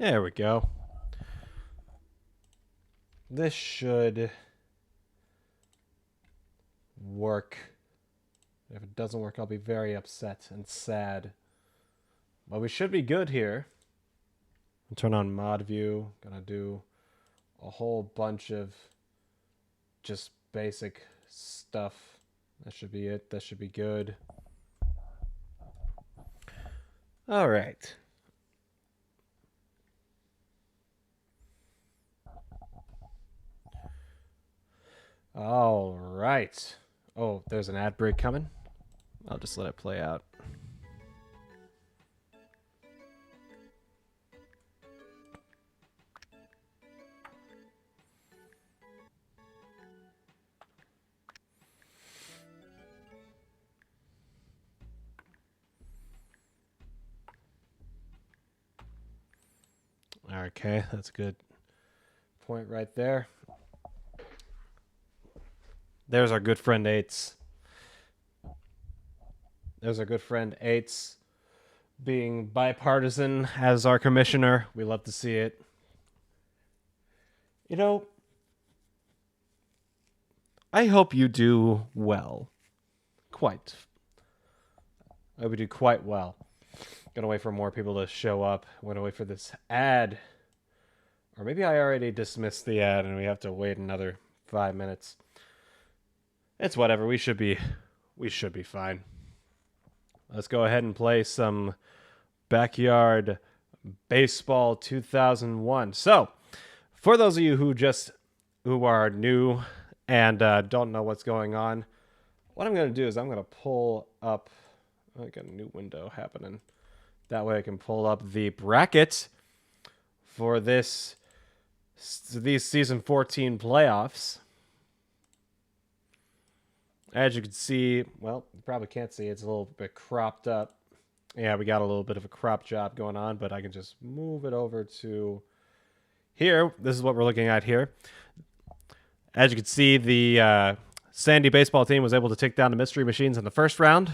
There we go. This should work. If it doesn't work, I'll be very upset and sad. But we should be good here. Turn on mod view. Gonna do a whole bunch of just basic stuff. That should be it. That should be good. All right. All right. Oh, there's an ad break coming. I'll just let it play out. Okay, that's a good point right there. There's our good friend Eights. There's our good friend Eights being bipartisan as our commissioner. We love to see it. You know, I hope you do well. I hope you do quite well. Gonna wait for more people to show up. I'm gonna wait for this ad. Or maybe I already dismissed the ad and we have to wait another 5 minutes. It's whatever. We should be fine. Let's go ahead and play some Backyard Baseball 2001. So, for those of you who are new and don't know what's going on, what I'm going to do is I'm going to pull up. I got a new window happening. That way I can pull up the bracket for these season 14 playoffs. As you can see, well, you probably can't see, it's a little bit cropped up. Yeah, we got a little bit of a crop job going on, but I can just move it over to here. This is what we're looking at here. As you can see, the Sandy baseball team was able to take down the Mystery Machines in the first round.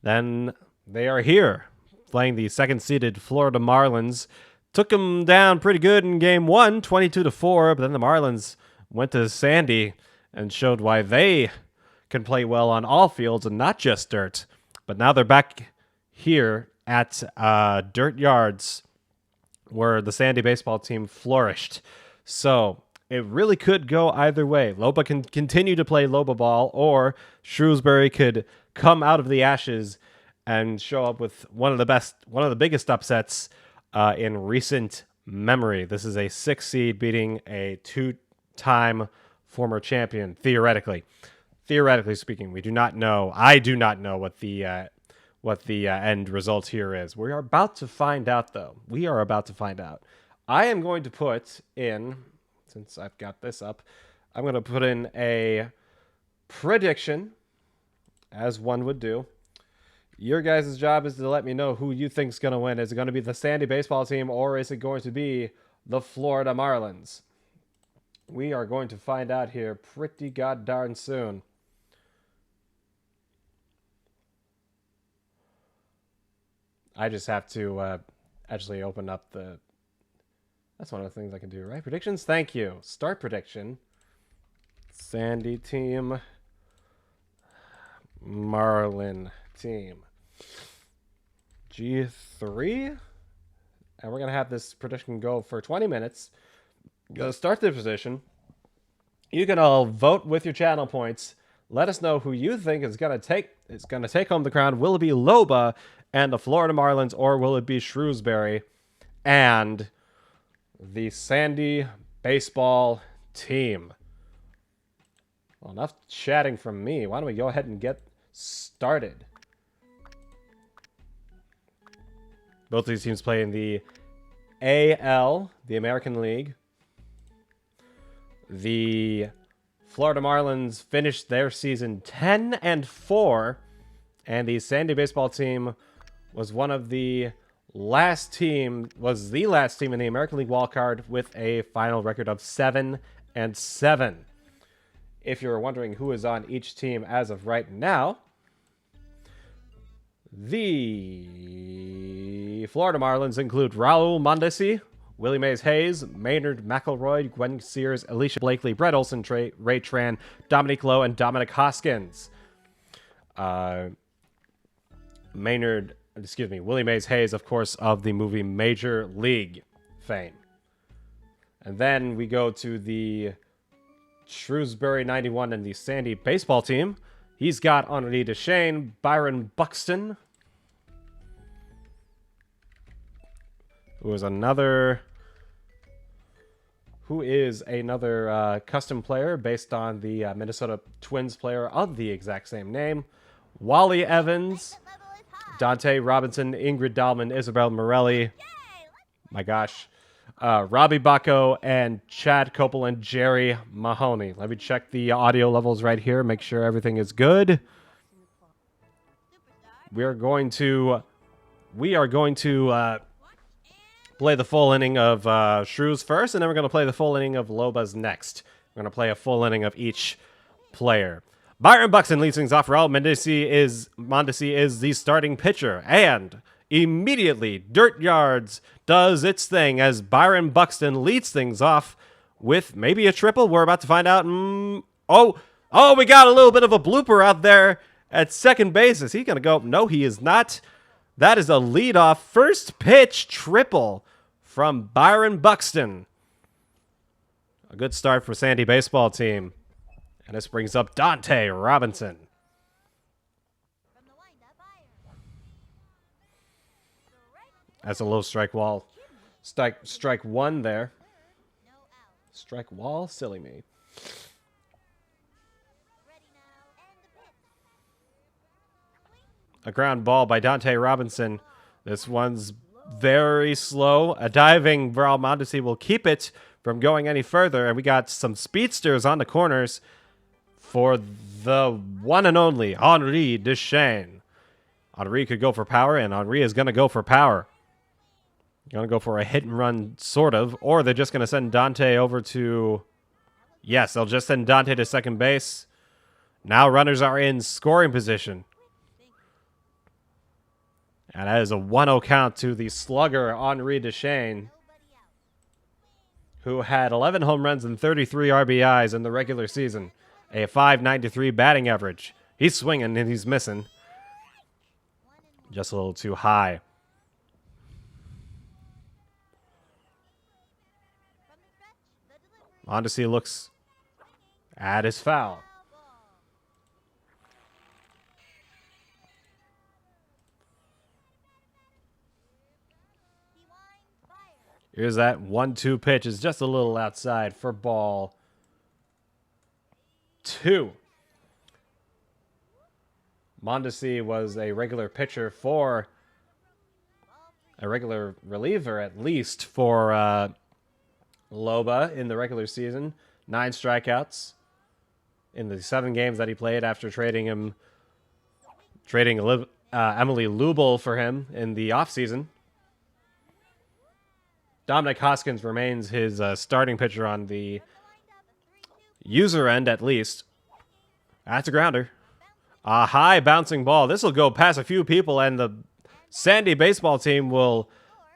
Then they are here, playing the second-seeded Florida Marlins. Took them down pretty good in game one, 22-4, but then the Marlins went to Sandy and showed why they can play well on all fields and not just dirt. But now they're back here at dirt yards where the Sandy baseball team flourished. So it really could go either way. Loba can continue to play Loba ball, or Shrewsbury could come out of the ashes and show up with one of the biggest upsets in recent memory. This is a 6 seed beating a 2-time former champion, theoretically. Theoretically speaking, we do not know. I do not know what the end result here is. We are about to find out, though. We are about to find out. I am going to put in, since I've got this up, I'm going to put in a prediction, as one would do. Your guys' job is to let me know who you think is going to win. Is it going to be the Sandy baseball team, or is it going to be the Florida Marlins? We are going to find out here pretty goddarn soon. I just have to actually open up the... That's one of the things I can do, right? Predictions? Thank you. Start prediction. Sandy team. Marlin team. G3. And we're going to have this prediction go for 20 minutes. Go start the position. You can all vote with your channel points. Let us know who you think is going to take home the crown. Will it be Loba and the Florida Marlins, or will it be Shrewsbury and the Sandy baseball team? Well, enough chatting from me. Why don't we go ahead and get started? Both of these teams play in the AL, the American League. The Florida Marlins finished their season 10-4, and the Sandy baseball team was the last team in the American League wildcard with a final record of 7-7. If you're wondering who is on each team as of right now, the Florida Marlins include Raul Mondesi, Willie Mays Hayes, Maynard McElroy, Gwen Sears, Alicia Blakely, Brett Olson, Ray Tran, Dominique Lowe, and Dominic Hoskins. Willie Mays Hayes, of course, of the movie Major League fame. And then we go to the Shrewsbury 91 and the Sandy baseball team. He's got Henri Deschênes, Byron Buxton, who is another custom player based on the Minnesota Twins player of the exact same name. Wally Evans, Dante Robinson, Ingrid Dahlman, Isabel Morelli. My gosh. Robbie Bacco and Chad Copeland, Jerry Mahoney. Let me check the audio levels right here. Make sure everything is good. We are going to play the full inning of Shrews first, and then we're going to play the full inning of Lobas next. We're going to play a full inning of each player. Byron Buxton leads things off. Raul Mondesi is the starting pitcher, and immediately Dirt Yards does its thing as Byron Buxton leads things off with maybe a triple. We're about to find out. We got a little bit of a blooper out there at second base. Is he going to go? No, he is not. That is a leadoff first pitch triple from Byron Buxton. A good start for Sandy baseball team. And this brings up Dante Robinson. That's a low strike wall. Strike one there. Strike wall? Silly me. A ground ball by Dante Robinson. This one's very slow. A diving Raul Mondesi will keep it from going any further. And we got some speedsters on the corners for the one and only Henri Deschênes. Henri could go for power, and Henri is going to go for power. Going to go for a hit and run, sort of. Or they're just going to send Dante over to... Yes, they'll just send Dante to second base. Now runners are in scoring position. And that is a 1-0 count to the slugger, Henri Deschênes, who had 11 home runs and 33 RBIs in the regular season. A .593 batting average. He's swinging and he's missing. Just a little too high. Mondesi looks at his foul. Here's that 1-2 pitch. Is just a little outside for ball 2. Mondesi was a regular pitcher for a regular reliever, at least, for Loba in the regular season. 9 strikeouts in the 7 games that he played after trading Emily Lubel for him in the offseason. Dominic Hoskins remains his starting pitcher on the user end, at least. That's a grounder. A high bouncing ball. This will go past a few people, and the Sandy baseball team will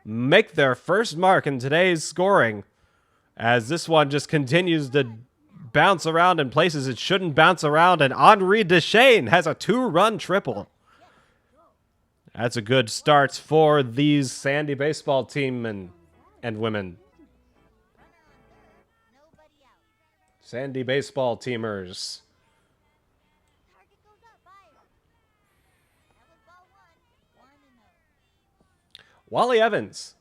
make their first mark in today's scoring, as this one just continues to bounce around in places it shouldn't bounce around, and Henri Deschênes has a 2-run triple. That's a good start for these Sandy baseball team and women. Sandy baseball teamers. Wally Evans.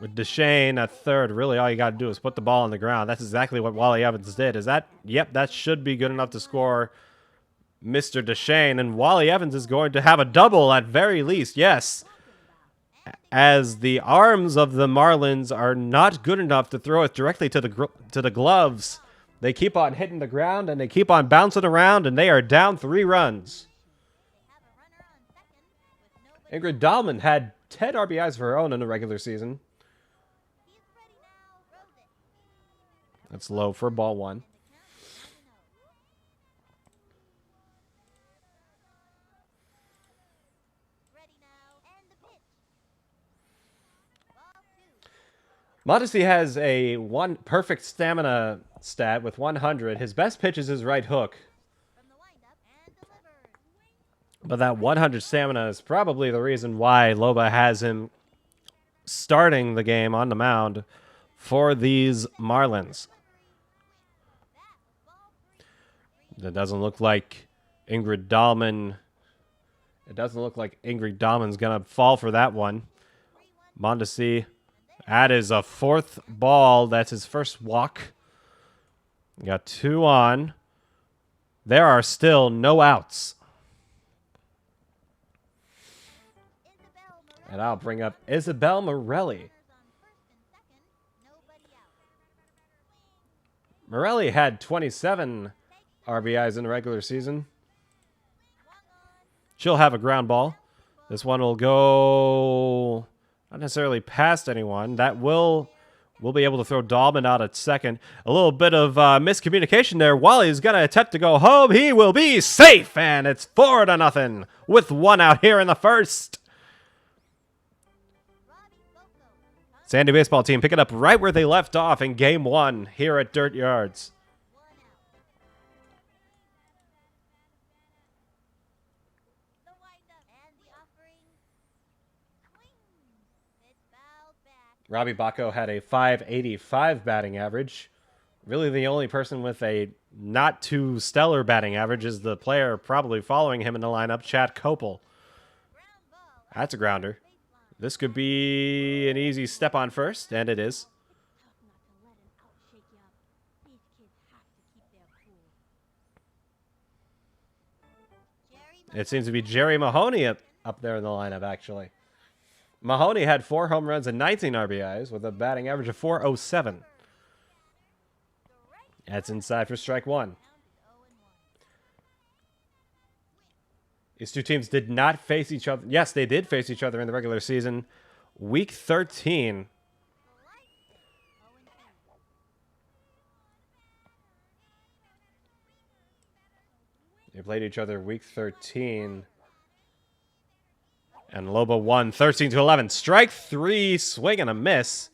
With Deschênes at third, really all you got to do is put the ball on the ground. That's exactly what Wally Evans did. Yep, that should be good enough to score Mr. Deschênes. And Wally Evans is going to have a double at very least, yes. As the arms of the Marlins are not good enough to throw it directly to the gloves. They keep on hitting the ground, and they keep on bouncing around, and they are down 3 runs. Ingrid Dahlman had 10 RBIs of her own in the regular season. That's low for ball 1. Modesty has a one perfect stamina stat with 100. His best pitch is his right hook. But that 100 stamina is probably the reason why Loba has him starting the game on the mound for these Marlins. It doesn't look like Ingrid Dahlman. It doesn't look like Ingrid Dahlman's going to fall for that one. Mondesi. That is a fourth ball. That's his first walk. We got 2 on. There are still no outs. And I'll bring up Isabel Morelli. Morelli had 27 RBIs in the regular season. She'll have a ground ball. This one will go not necessarily past anyone. That will be able to throw Dahlman out at second. A little bit of miscommunication there. Wally's going to attempt to go home. He will be safe, and it's 4-0 with 1 out here in the first. Sandy baseball team picking up right where they left off in Game 1 here at Dirt Yards. Robbie Bacco had a .585 batting average. Really the only person with a not too stellar batting average is the player probably following him in the lineup, Chad Kopel. That's a grounder. This could be an easy step on first, and it is. It seems to be Jerry Mahoney up there in the lineup, actually. Mahoney had 4 home runs and 19 RBIs with a batting average of .407. That's inside for strike 1. These two teams did not face each other. Yes, they did face each other in the regular season. Week 13. They played each other week 13. And Loba won 13-11. Strike 3, swing and a miss.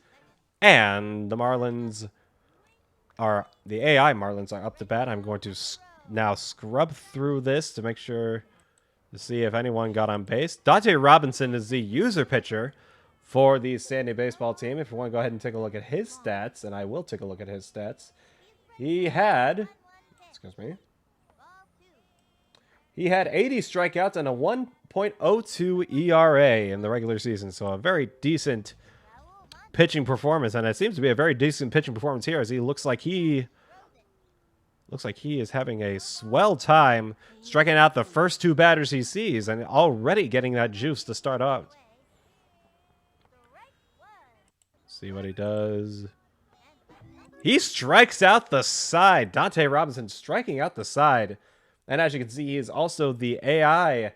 And the Marlins are, the AI Marlins are up to bat. I'm going to now scrub through this to make sure to see if anyone got on base. Dante Robinson is the user pitcher for the Sandy baseball team. If you want to go ahead and take a look at his stats, and I will take a look at his stats. He had 80 strikeouts and a 1.02 ERA in the regular season. So a very decent pitching performance, and it seems to be a very decent pitching performance here, as he looks like he is having a swell time striking out the first 2 batters he sees and already getting that juice to start out. See what he does. He strikes out the side. Dante Robinson striking out the side. And as you can see, he is also the AI,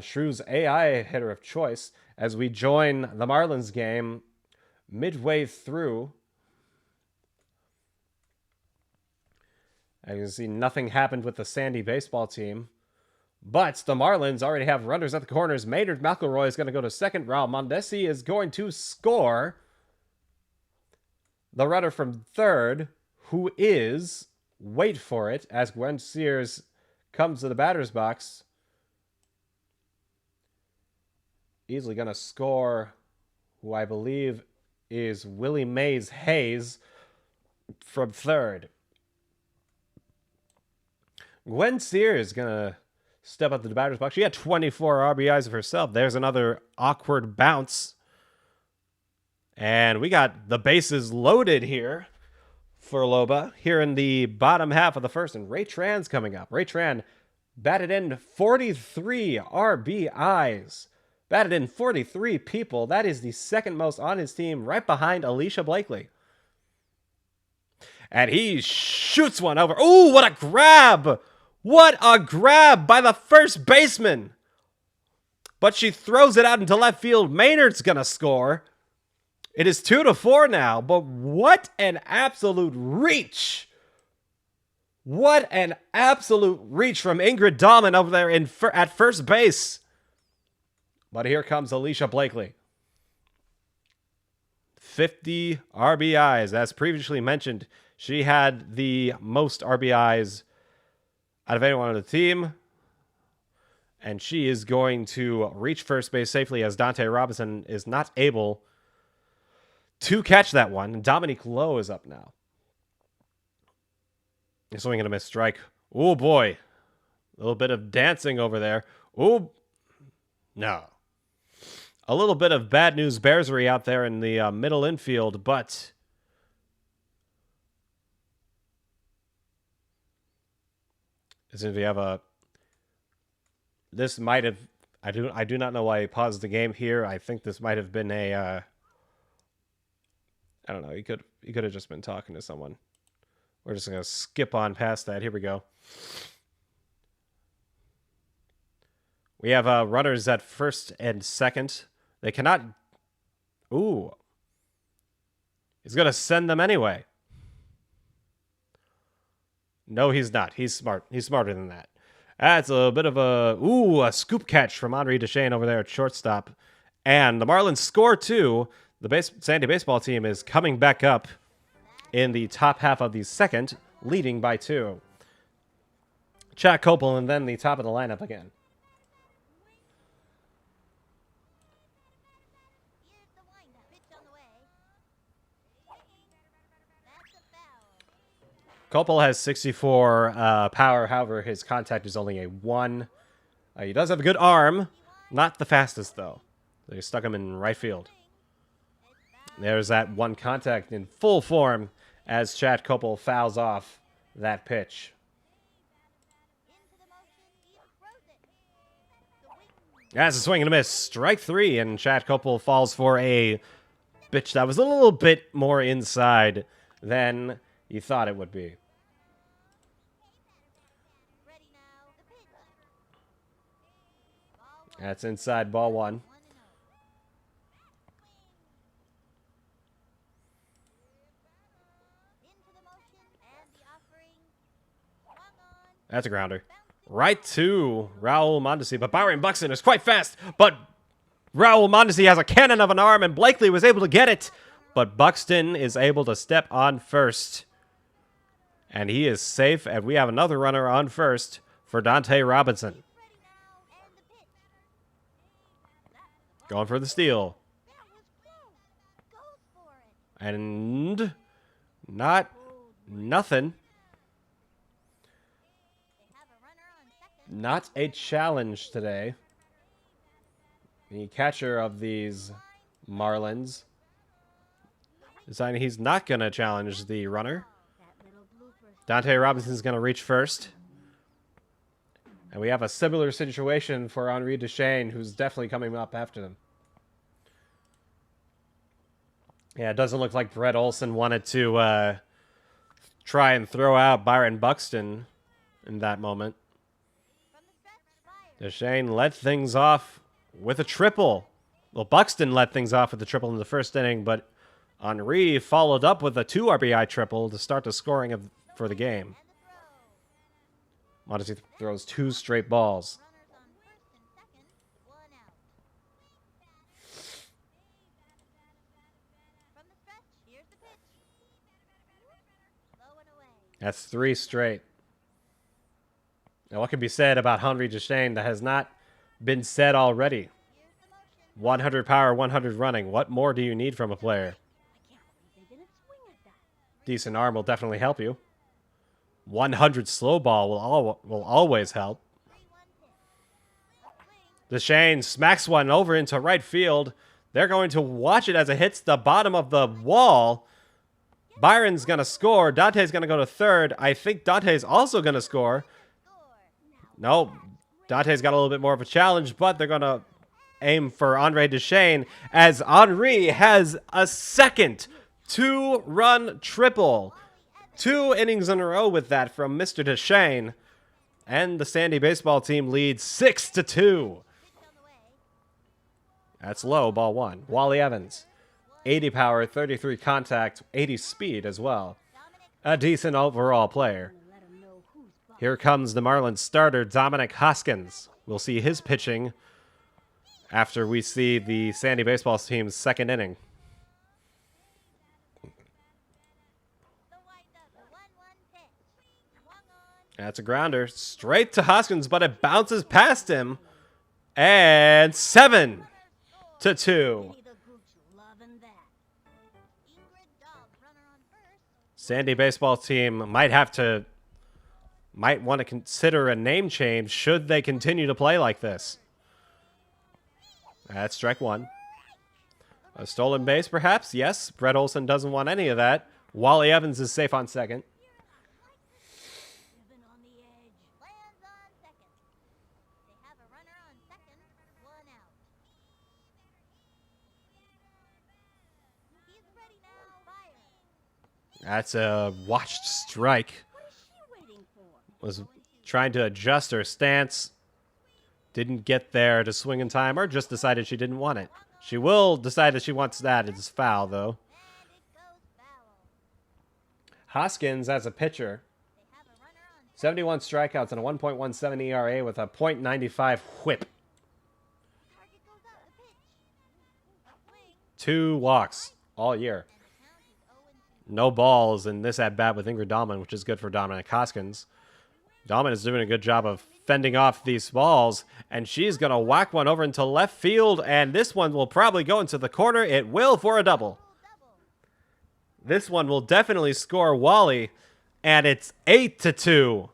Shrew's AI hitter of choice as we join the Marlins game midway through. As you can see, nothing happened with the Sandy baseball team. But the Marlins already have runners at the corners. Maynard McElroy is going to go to second. Raul Mondesi is going to score. The runner from third, who is, wait for it, as Gwen Sears comes to the batter's box. Easily going to score, who I believe is Willie Mays Hayes from third. Gwen Sears is going to step up to the batter's box. She had 24 RBIs of herself. There's another awkward bounce. And we got the bases loaded here for Loba here in the bottom half of the first. And Ray Tran's coming up. Ray Tran batted in 43 RBIs. Batted in 43 people. That is the second most on his team, right behind Alicia Blakely. And he shoots one over. Ooh, what a grab! What a grab by the first baseman. But she throws it out into left field. Maynard's going to score. It is 2-4 now, but what an absolute reach. What an absolute reach from Ingrid Dahlman over there at first base. But here comes Alicia Blakely. 50 RBIs. As previously mentioned, she had the most RBIs out of anyone on the team. And she is going to reach first base safely as Dante Robinson is not able to catch that one. Dominique Lowe is up now. He's swinging a miss strike. Oh, boy. A little bit of dancing over there. Oh, no. A little bit of bad news bearsery out there in the middle infield, but as if you have a, this might have, I do not know why he paused the game here. I think this might have been a, I don't know. He could have just been talking to someone. We're just gonna skip on past that. Here we go. We have runners at first and second. They cannot. Ooh. He's going to send them anyway. No, he's not. He's smart. He's smarter than that. That's a bit of a scoop catch from Henri Deschênes over there at shortstop. And the Marlins score too. The Sandy baseball team is coming back up in the top half of the second, leading by 2. Chad Copel and then the top of the lineup again. Copel has 64 power. However, his contact is only a 1. He does have a good arm. Not the fastest, though. They stuck him in right field. There's that 1 contact in full form as Chad Copel fouls off that pitch. That's a swing and a miss. Strike 3, and Chad Copel falls for a pitch that was a little bit more inside than you thought it would be. That's inside, ball 1. That's a grounder. Right to Raul Mondesi, but Byron Buxton is quite fast, but Raul Mondesi has a cannon of an arm, and Blakely was able to get it, but Buxton is able to step on first. And he is safe, and we have another runner on first for Dante Robinson. Going for the steal. And nothing. Not a challenge today. The catcher of these Marlins deciding he's not going to challenge the runner. Dante Robinson's going to reach first. And we have a similar situation for Henri Deschênes, who's definitely coming up after them. Yeah, it doesn't look like Brett Olson wanted to try and throw out Byron Buxton in that moment. Deschênes led things off with a triple. Well, Buxton led things off with a triple in the first inning, but Henri followed up with a 2 RBI triple to start the scoring for the game. Mondesi throws 2 straight balls. That's 3 straight. Now, what can be said about Henri Deschênes that has not been said already? 100 power, 100 running. What more do you need from a player? Decent arm will definitely help you. 100 slow ball will always help. Deschênes smacks one over into right field. They're going to watch it as it hits the bottom of the wall. Byron's going to score. Dante's going to go to third. I think Dante's also going to score. No, Dante's got a little bit more of a challenge, but they're going to aim for Henri Deschênes as Henri has a second 2-run triple. 2 innings in a row with that from Mr. Deschênes. And the Sandy baseball team leads 6-2. That's low, ball 1. Wally Evans, 80 power, 33 contact, 80 speed as well. A decent overall player. Here comes the Marlins starter, Dominic Hoskins. We'll see his pitching after we see the Sandy baseball team's second inning. That's a grounder. Straight to Hoskins, but it bounces past him. And 7-2. Sandy baseball team might want to consider a name change should they continue to play like this. That's strike one. A stolen base, perhaps? Yes. Brett Olson doesn't want any of that. Wally Evans is safe on second. That's a watched strike. Was trying to adjust her stance. Didn't get there to swing in time, or just decided she didn't want it. She will decide that she wants that. It's foul, though. Hoskins, as a pitcher, 71 strikeouts and a 1.17 ERA with a .95 whip. 2 walks all year. No balls in this at-bat with Ingrid Dahlman, which is good for Dominic Hoskins. Dahlman is doing a good job of fending off these balls, and she's going to whack one over into left field, and this one will probably go into the corner. It will for a double. This one will definitely score Wally, and it's 8-2.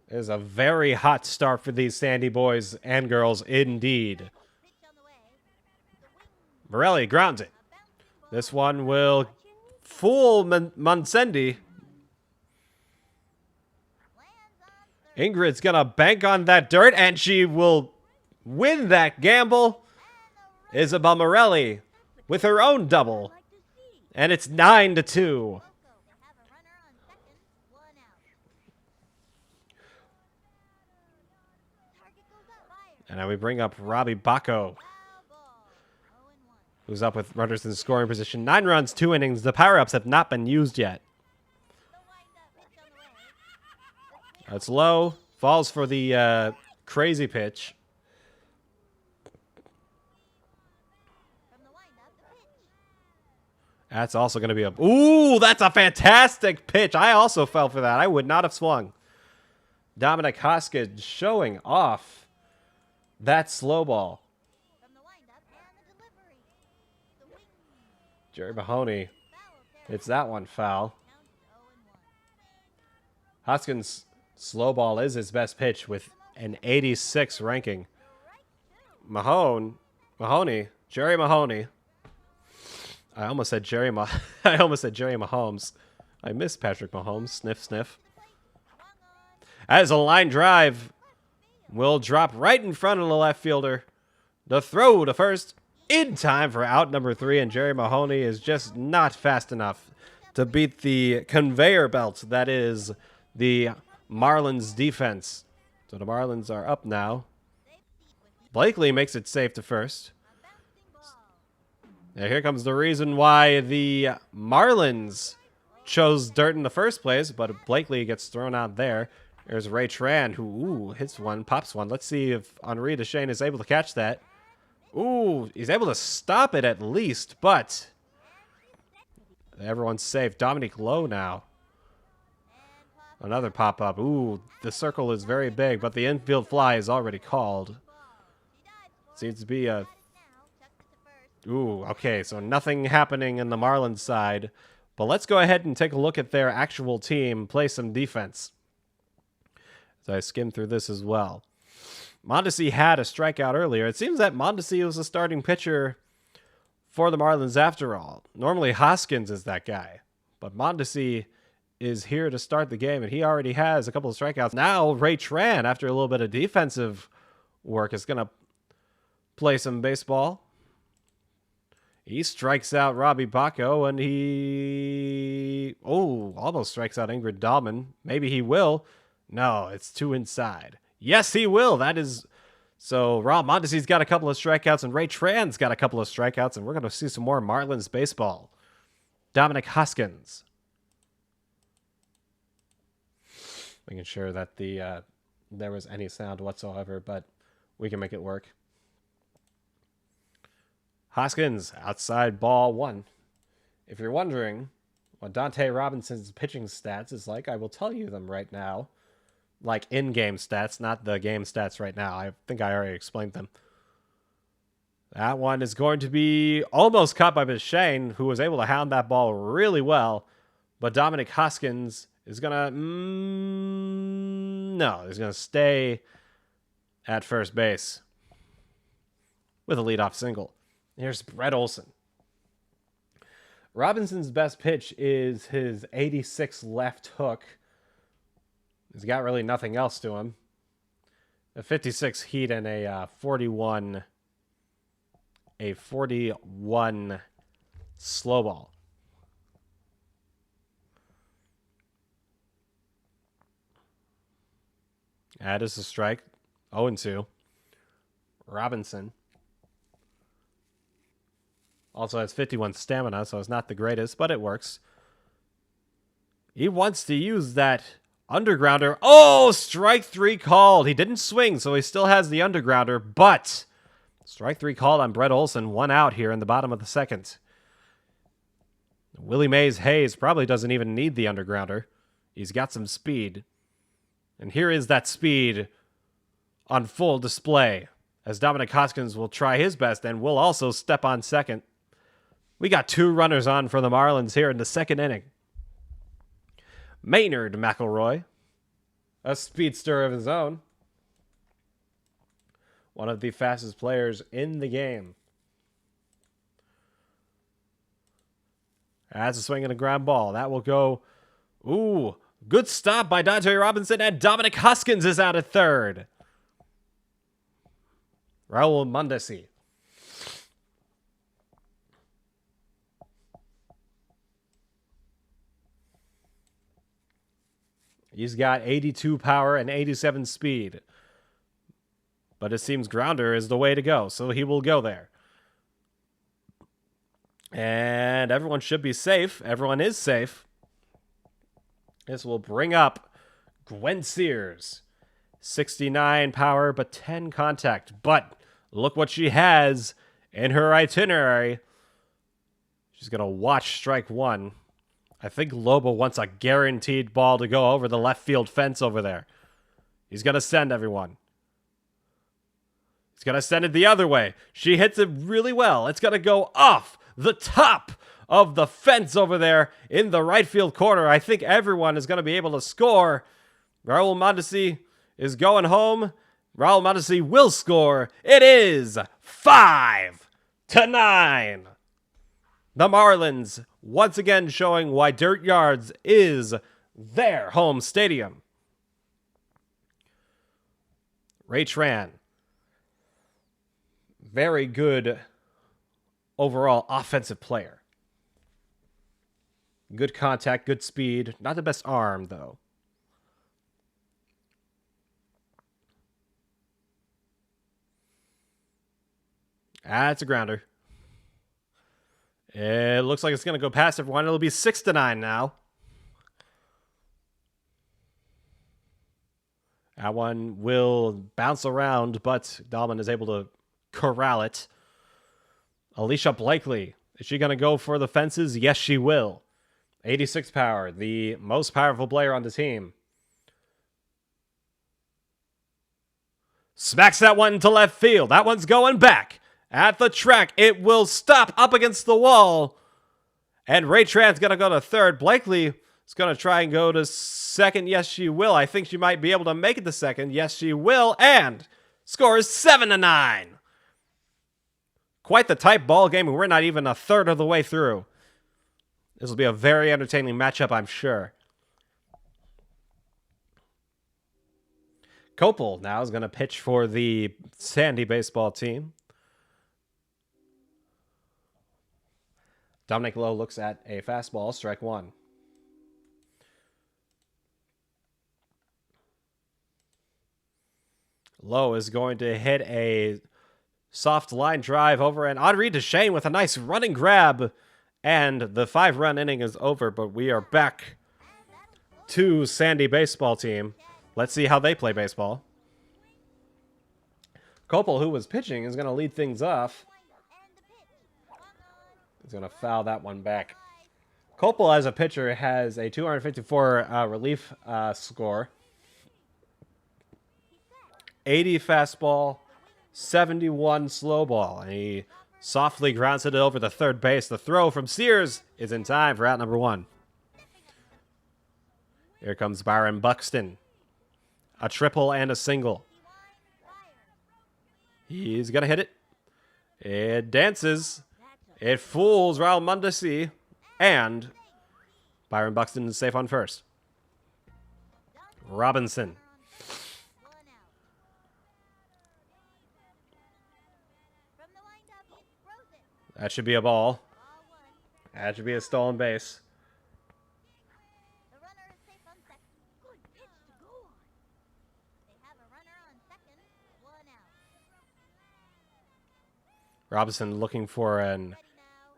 It is a very hot start for these Sandy boys and girls, indeed. Morelli grounds it. This one will fool Monsendi. Ingrid's going to bank on that dirt, and she will win that gamble. Isabel Morelli with her own double. And it's 9-2. And now we bring up Robbie Bacco, who's up with runners in scoring position. 9 runs, 2 innings. The power-ups have not been used yet. That's low. Falls for the crazy pitch. That's also going to be a... Ooh, that's a fantastic pitch. I also fell for that. I would not have swung. Dominic Hoskins showing off that slow ball. Jerry Mahoney hits that one foul. Hoskins' slow ball is his best pitch with an 86 ranking. Jerry Mahoney. I almost said Jerry Mahomes. I miss Patrick Mahomes. Sniff, sniff. As a line drive will drop right in front of the left fielder. The throw to first in time for out number 3, and Jerry Mahoney is just not fast enough to beat the conveyor belt that is the Marlins defense. So the Marlins are up now. Blakely makes it safe to first. Now here comes the reason why the Marlins chose dirt in the first place, but Blakely gets thrown out there. There's Ray Tran, who hits one, pops one. Let's see if Henri Deschênes is able to catch that. Ooh, he's able to stop it at least, but everyone's safe. Dominique Lowe now. Another pop-up. Ooh, the circle is very big, but the infield fly is already called. Seems to be a... Ooh, okay, so nothing happening in the Marlins side. But let's go ahead and take a look at their actual team, play some defense. So I skimmed through this as well. Mondesi had a strikeout earlier. It seems that Mondesi was a starting pitcher for the Marlins after all. Normally Hoskins is that guy, but Mondesi is here to start the game, and he already has a couple of strikeouts. Now Ray Tran, after a little bit of defensive work, is going to play some baseball. He strikes out Robbie Bacco, and he... Oh, almost strikes out Ingrid Dahlman. Maybe he will. No, it's 2 inside. Yes, he will. That is... So, Rob Mondesi's got a couple of strikeouts, and Ray Tran's got a couple of strikeouts, and we're going to see some more Marlins baseball. Dominic Hoskins. Making sure that there was any sound whatsoever, but we can make it work. Hoskins, outside ball 1. If you're wondering what Dante Robinson's pitching stats is like, I will tell you them right now. Like in-game stats, not the game stats right now. I think I already explained them. That one is going to be almost caught by Bichane, who was able to hound that ball really well. But Dominic Hoskins is going to... no, he's going to stay at first base with a leadoff single. Here's Brett Olson. Robinson's best pitch is his 86 left hook. He's got really nothing else to him. A 56 heat and a 41 slow ball. That is a strike. 0-2. Robinson also has 51 stamina, so it's not the greatest, but it works. He wants to use that undergrounder. Oh, strike 3 called. He didn't swing, so he still has the undergrounder, but strike 3 called on Brett Olson. 1 out here in the bottom of the second. Willie Mays Hayes probably doesn't even need the undergrounder. He's got some speed. And here is that speed on full display, as Dominic Hoskins will try his best and will also step on second. We got 2 runners on for the Marlins here in the second inning. Maynard McElroy, a speedster of his own. One of the fastest players in the game. That's a swing and a ground ball. That will go. Ooh, good stop by Dante Robinson, and Dominic Hoskins is out at third. Raul Mondesi. He's got 82 power and 87 speed. But it seems grounder is the way to go, so he will go there. And everyone should be safe. Everyone is safe. This will bring up Gwen Sears. 69 power, but 10 contact. But look what she has in her itinerary. She's going to watch strike 1. I think Lobo wants a guaranteed ball to go over the left field fence over there. He's going to send everyone. He's going to send it the other way. She hits it really well. It's going to go off the top of the fence over there in the right field corner. I think everyone is going to be able to score. Raul Mondesi is going home. Raul Mondesi will score. It is 5-9. The Marlins once again showing why Dirt Yards is their home stadium. Ray Tran. Very good overall offensive player. Good contact, good speed. Not the best arm, though. That's a grounder. It looks like it's going to go past everyone. It'll be 6-9 now. That one will bounce around, but Dahlman is able to corral it. Alicia Blakely. Is she going to go for the fences? Yes, she will. 86 power, the most powerful player on the team. Smacks that one to left field. That one's going back. At the track, it will stop up against the wall. And Ray Tran's going to go to third. Blakely is going to try and go to second. Yes, she will. I think she might be able to make it to second. Yes, she will. And scores 7-9. Quite the tight ball game, and we're not even a third of the way through. This will be a very entertaining matchup, I'm sure. Kopel now is going to pitch for the Sandy baseball team. Dominic Lowe looks at a fastball, strike 1. Lowe is going to hit a soft line drive over, and Henri Deschênes with a nice running grab. And the 5-run inning is over, but we are back to Sandy baseball team. Let's see how they play baseball. Kopel, who was pitching, is going to lead things off. He's going to foul that one back. Kopel, as a pitcher, has a 254 relief score. 80 fastball, 71 slow ball. And he softly grounds it over the third base. The throw from Sears is in time for out number 1. Here comes Byron Buxton. A triple and a single. He's going to hit it. It dances. It fools Raul Mondesi. And Byron Buxton is safe on first. Robinson. That should be a ball. That should be a stolen base. Robinson looking for an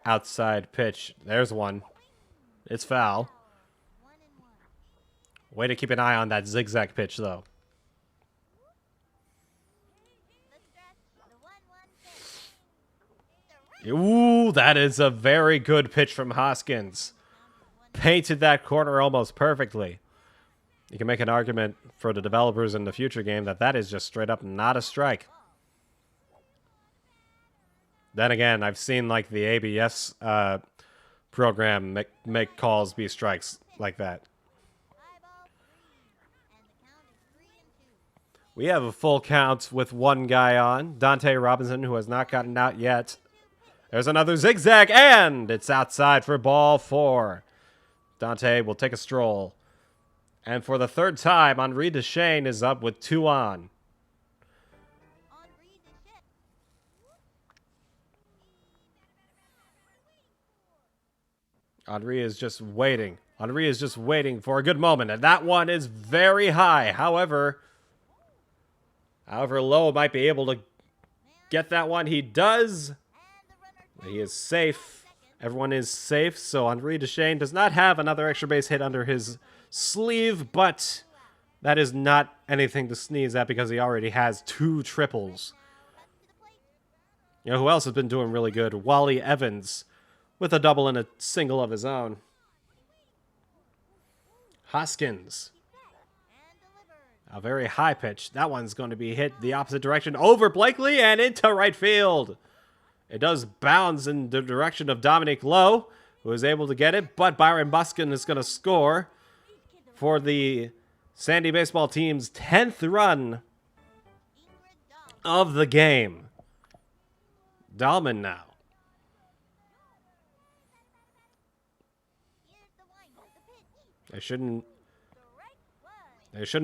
outside pitch. There's one. It's foul. Way to keep an eye on that zigzag pitch, though. Ooh, that is a very good pitch from Hoskins. Painted that corner almost perfectly. You can make an argument for the developers in the future game that that is just straight up not a strike. Then again, I've seen like the ABS program make calls be strikes like that. We have a full count with one guy on. Dante Robinson, who has not gotten out yet. There's another zigzag, and it's outside for ball 4. Dante will take a stroll. And for the third time, Henri Deschênes is up with 2 on. Henri is just waiting. Henri is just waiting for a good moment, and that one is very high. However Lowe might be able to get that one. He does. He is safe. Everyone is safe, so Henri Deschênes does not have another extra base hit under his sleeve, but that is not anything to sneeze at because he already has 2 triples. You know who else has been doing really good? Wally Evans with a double and a single of his own. Hoskins. A very high pitch. That one's going to be hit the opposite direction over Blakely and into right field. It does bounce in the direction of Dominic Lowe, who is able to get it, but Byron Buxton is going to score for the Sandy baseball team's 10th run of the game. Dahlman now. They shouldn't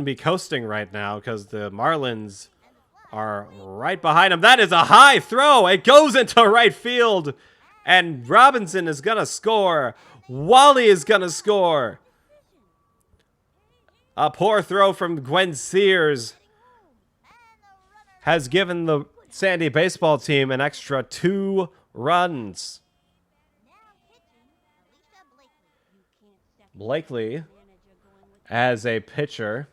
be coasting right now because the Marlins are right behind him. That is a high throw. It goes into right field. And Robinson is going to score. Wally is going to score. A poor throw from Gwen Sears has given the Sandy baseball team an extra 2 runs. Blakely, as a pitcher.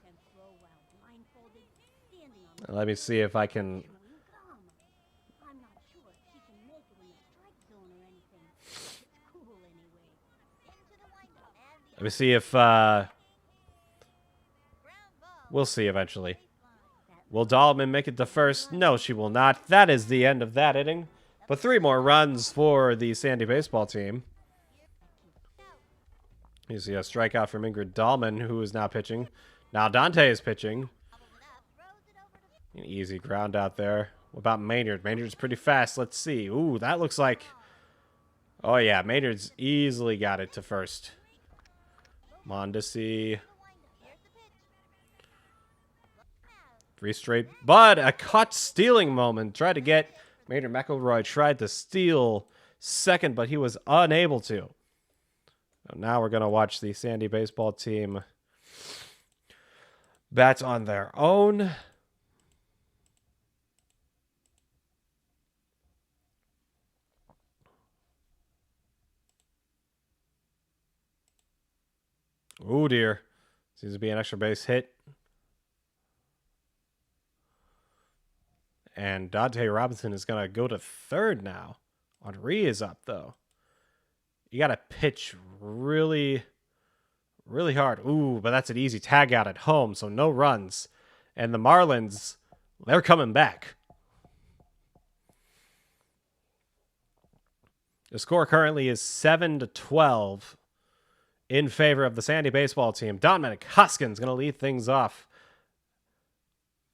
Let me see if I can... Let me see if... We'll see eventually. Will Dahlman make it to first? No, she will not. That is the end of that inning. But 3 more runs for the Sandy baseball team. You see a strikeout from Ingrid Dahlman, who is now pitching. Now Dante is pitching. An easy ground out there. What about Maynard? Maynard's pretty fast. Let's see. Ooh, that looks like... Oh, yeah. Maynard's easily got it to first. Mondesi. 3 straight. But a caught stealing moment. Tried to get... Maynard McElroy tried to steal second, but he was unable to. So now we're going to watch the Sandy baseball team bat on their own. Oh, dear. Seems to be an extra base hit. And Dante Robinson is going to go to third now. Henri is up, though. You got to pitch really, really hard. Ooh, but that's an easy tag out at home, so no runs. And the Marlins, they're coming back. The score currently is 7-12 in favor of the Sandy baseball team. Dominic Hoskins going to lead things off.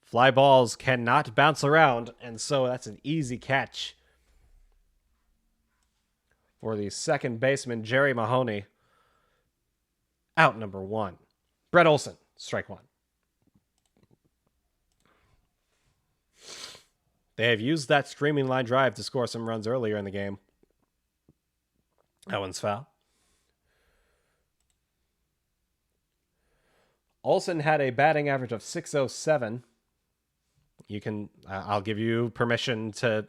Fly balls cannot bounce around, and so that's an easy catch for the second baseman, Jerry Mahoney. Out number 1. Brett Olson, strike 1. They have used that streaming line drive to score some runs earlier in the game. That one's foul. Olson had a batting average of .607. You can, I'll give you permission to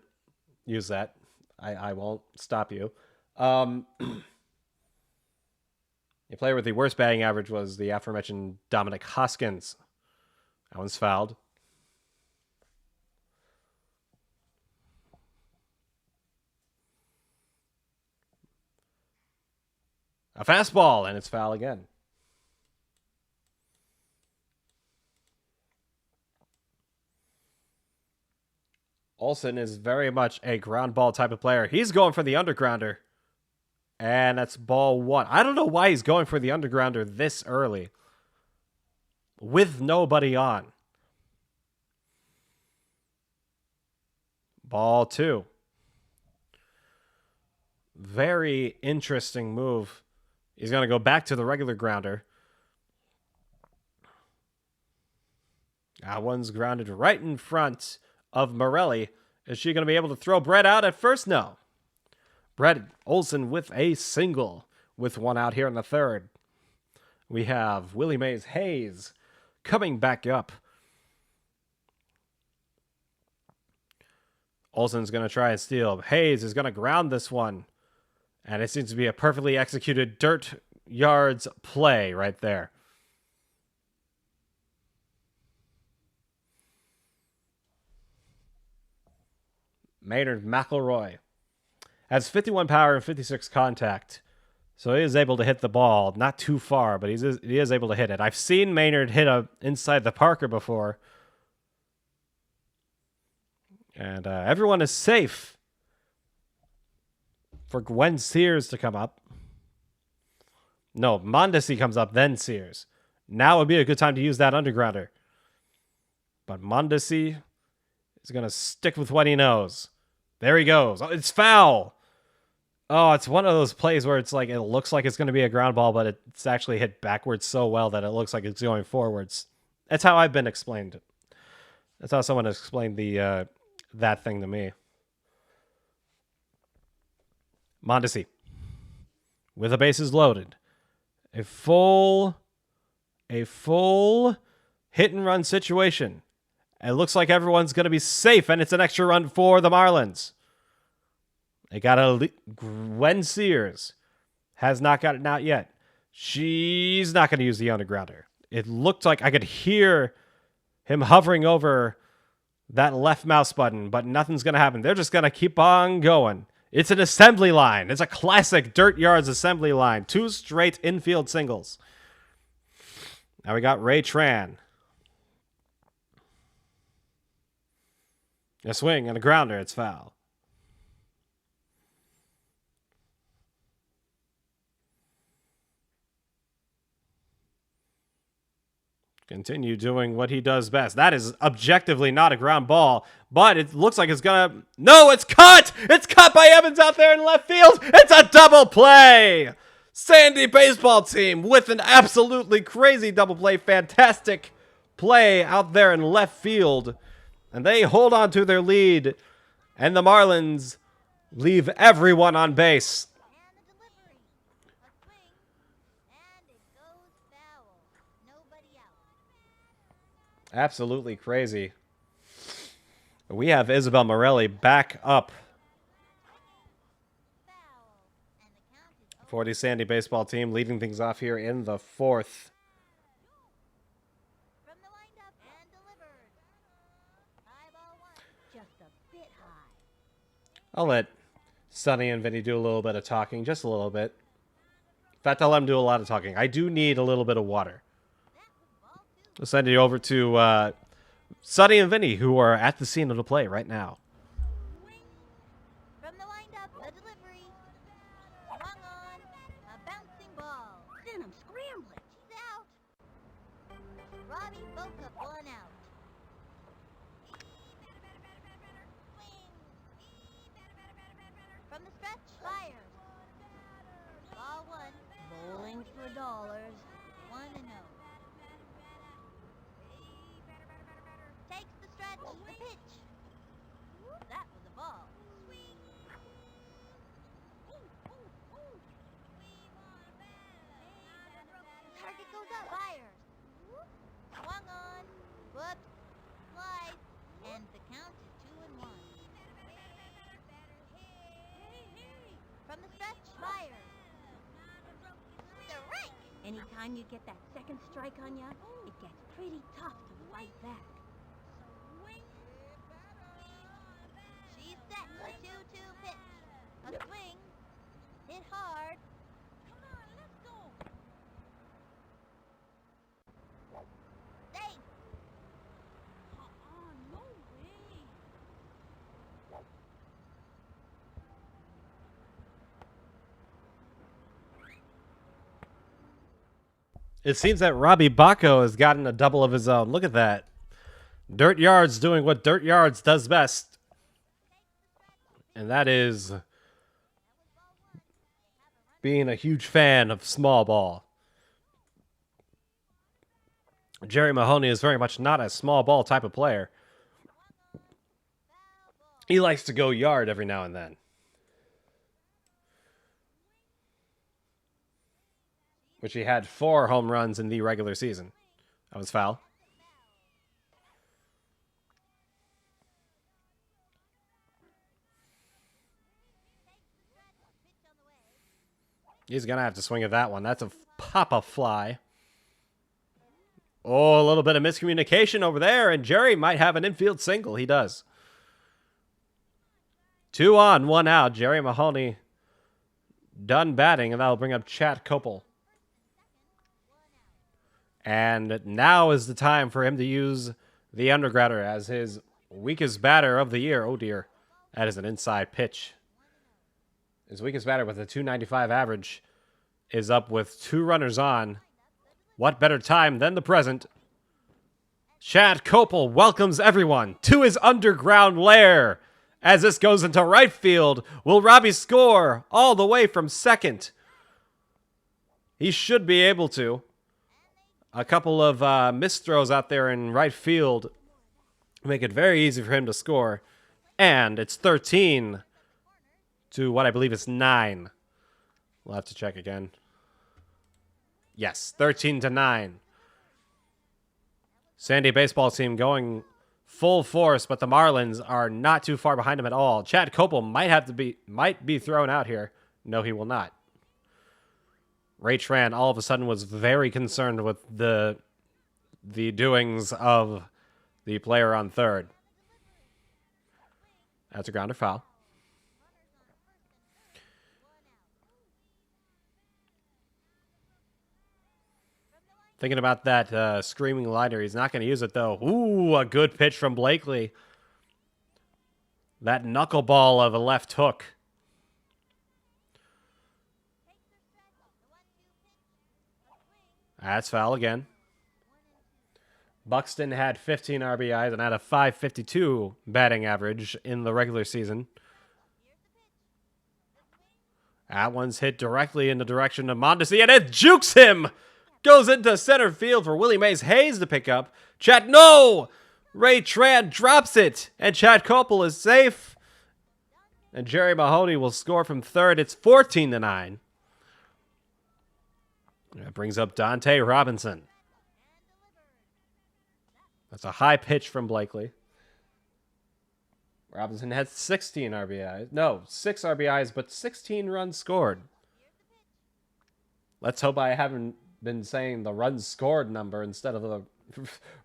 use that. I won't stop you. The player with the worst batting average was the aforementioned Dominic Hoskins. That one's fouled. A fastball, and it's foul again. Olson is very much a ground ball type of player. He's going for the undergrounder. And that's ball 1. I don't know why he's going for the undergrounder this early. With nobody on. Ball 2. Very interesting move. He's going to go back to the regular grounder. That one's grounded right in front of Morelli. Is she going to be able to throw Brett out at first? No. Brett Olson with a single with one out here in the third. We have Willie Mays Hayes coming back up. Olson's going to try and steal. Hayes is going to ground this one. And it seems to be a perfectly executed dirt yards play right there. Maynard McElroy has 51 power and 56 contact. So he is able to hit the ball. Not too far, but he is able to hit it. I've seen Maynard hit inside the Parker before. And everyone is safe for Gwen Sears to come up. No, Mondesi comes up, then Sears. Now would be a good time to use that undergrounder. But Mondesi is going to stick with what he knows. There he goes. Oh, it's foul. Oh, it's one of those plays where it's like it looks like it's going to be a ground ball, but it's actually hit backwards so well that it looks like it's going forwards. That's how I've been explained. That's how someone explained the that thing to me. Mondesi with the bases loaded. A full hit and run situation. It looks like everyone's going to be safe, and it's an extra run for the Marlins. They got Gwen Sears has not gotten out yet. She's not going to use the undergrounder. It looked like I could hear him hovering over that left mouse button, but nothing's going to happen. They're just going to keep on going. It's an assembly line. It's a classic dirt yards assembly line. 2 straight infield singles. Now we got Ray Tran. A swing and a grounder. It's foul. Continue doing what he does best. That is objectively not a ground ball, but it looks like it's gonna... No, it's caught! It's caught by Evans out there in left field! It's a double play! Sandy baseball team with an absolutely crazy double play. Fantastic play out there in left field. And they hold on to their lead. And the Marlins leave everyone on base. Absolutely crazy. We have Isabel Morelli back up for the Sandy baseball team, leading things off here in the 4th. I'll let Sonny and Vinny do a little bit of talking, just a little bit. In fact, I'll let them do a lot of talking. I do need a little bit of water. I'll send it over to Sonny and Vinny, who are at the scene of the play right now. From the windup, a delivery. Swung on, a bouncing ball. Then I'm scrambling. She's out. Robbie Boca, one out. From the stretch, fires. Ball one. Bowling for dollars. 1-0. Takes the stretch, the pitch. That was a ball. Target goes up. Fires. Swung on. Whoops. Slides. And the count is 2-1. From the stretch, fires. Strike! Anytime you get that second strike on ya, it gets pretty tough to fight back. She's set. A 2-2 pitch. A swing. Hit hard. Come on, let's go. Safe. No way. It seems that Robbie Bacco has gotten a double of his own. Look at that. Dirt Yards doing what Dirt Yards does best. And that is being a huge fan of small ball. Jerry Mahoney is very much not a small ball type of player. He likes to go yard every now and then. Which he had 4 home runs in the regular season. That was foul. He's going to have to swing at that one. That's a pop-up fly. Oh, a little bit of miscommunication over there, and Jerry might have an infield single. He does. 2 on, 1 out. Jerry Mahoney done batting, and that'll bring up Chad Kopel. And now is the time for him to use the undergrounder as his weakest batter of the year. Oh, dear. That is an inside pitch. His weakest batter with a .295 average is up with 2 runners on. What better time than the present? Chad Kopel welcomes everyone to his underground lair. As this goes into right field, will Robbie score all the way from second? He should be able to. A couple of missed throws out there in right field make it very easy for him to score. And it's 13 to what I believe is 9. We'll have to check again. Yes, 13-9. Sandy baseball team going full force, but the Marlins are not too far behind him at all. Chad Kopel might be thrown out here. No, he will not. Ray Tran all of a sudden was very concerned with the doings of the player on third. That's a grounder foul. Thinking about that screaming liner. He's not going to use it, though. Ooh, a good pitch from Blakely. That knuckleball of a left hook. That's foul again. Buxton had 15 RBIs and had a .552 batting average in the regular season. That one's hit directly in the direction of Mondesi, and it jukes him! Goes into center field for Willie Mays Hayes to pick up. No! Ray Tran drops it, and Chad Kopel is safe. And Jerry Mahoney will score from third. It's 14-9. That brings up Dante Robinson. That's a high pitch from Blakely. Robinson had 16 RBIs. No, 6 RBIs, but 16 runs scored. Let's hope I haven't been saying the runs scored number instead of the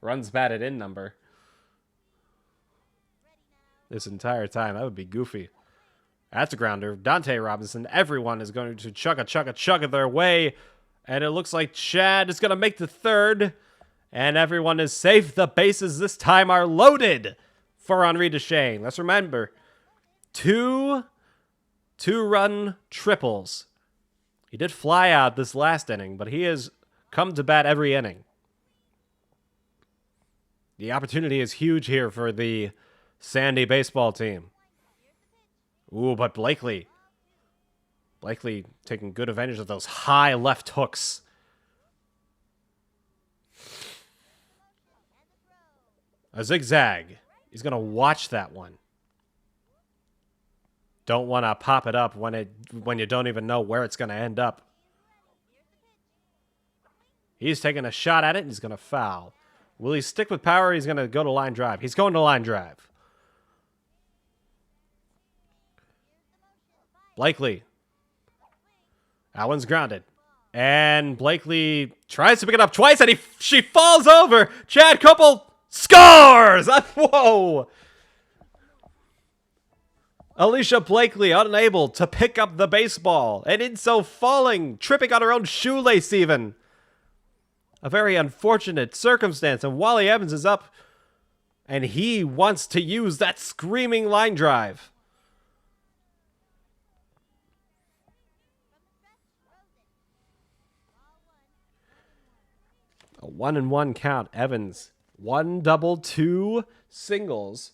runs batted in number this entire time. That would be goofy. That's a grounder. Dante Robinson. Everyone is going to chugga their way. And it looks like Chad is going to make the third. And everyone is safe. The bases this time are loaded for Henri Deschênes. Let's remember, two-run triples. He did fly out this last inning, but he has come to bat every inning. The opportunity is huge here for the Sandy baseball team. Ooh, but Blakely taking good advantage of those high left hooks. A zigzag. He's going to watch that one. Don't want to pop it up when you don't even know where it's going to end up. He's taking a shot at it, and he's going to foul. Will he stick with power? He's going to go to line drive. He's going to line drive. Blakely. That one's grounded. And Blakely tries to pick it up twice, and she falls over. Chad Koppel scores! Whoa! Alicia Blakely unable to pick up the baseball, and in so falling, tripping on her own shoelace even. A very unfortunate circumstance, and Wally Evans is up, and he wants to use that screaming line drive. A 1-1 count. Evans, 1 double, 2 singles.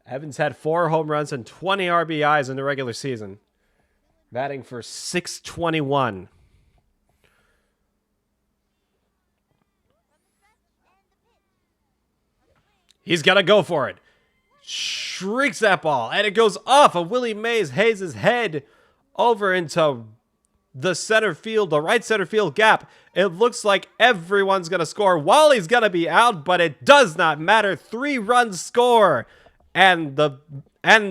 Evans had 4 home runs and 20 RBIs in the regular season. Batting for .621. He's got to go for it. Shrieks that ball, and it goes off of Willie Mays Hayes' head over into the center field, the right center field gap. It looks like everyone's going to score. Wally's going to be out, but it does not matter. 3-run score. And the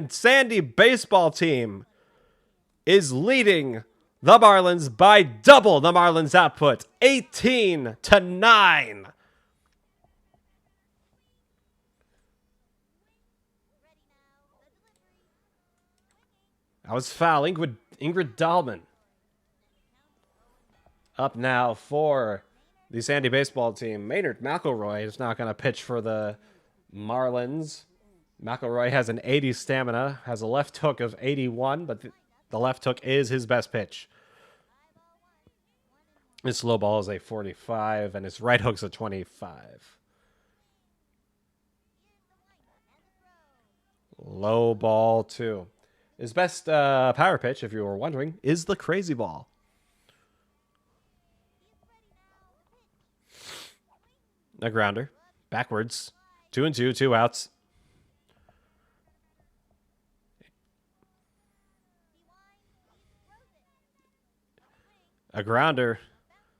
Sandy baseball team is leading the Marlins by double the Marlins output, 18-9. That was foul. Ingrid Dahlman up now for the Sandy baseball team. Maynard McElroy is not going to pitch for the Marlins. McElroy has an 80 stamina, has a left hook of 81, but the left hook is his best pitch. His slow ball is a 45, and his right hook's a 25. Low ball, too. His best power pitch, if you were wondering, is the crazy ball. A grounder. Backwards. 2-2, 2 outs. A grounder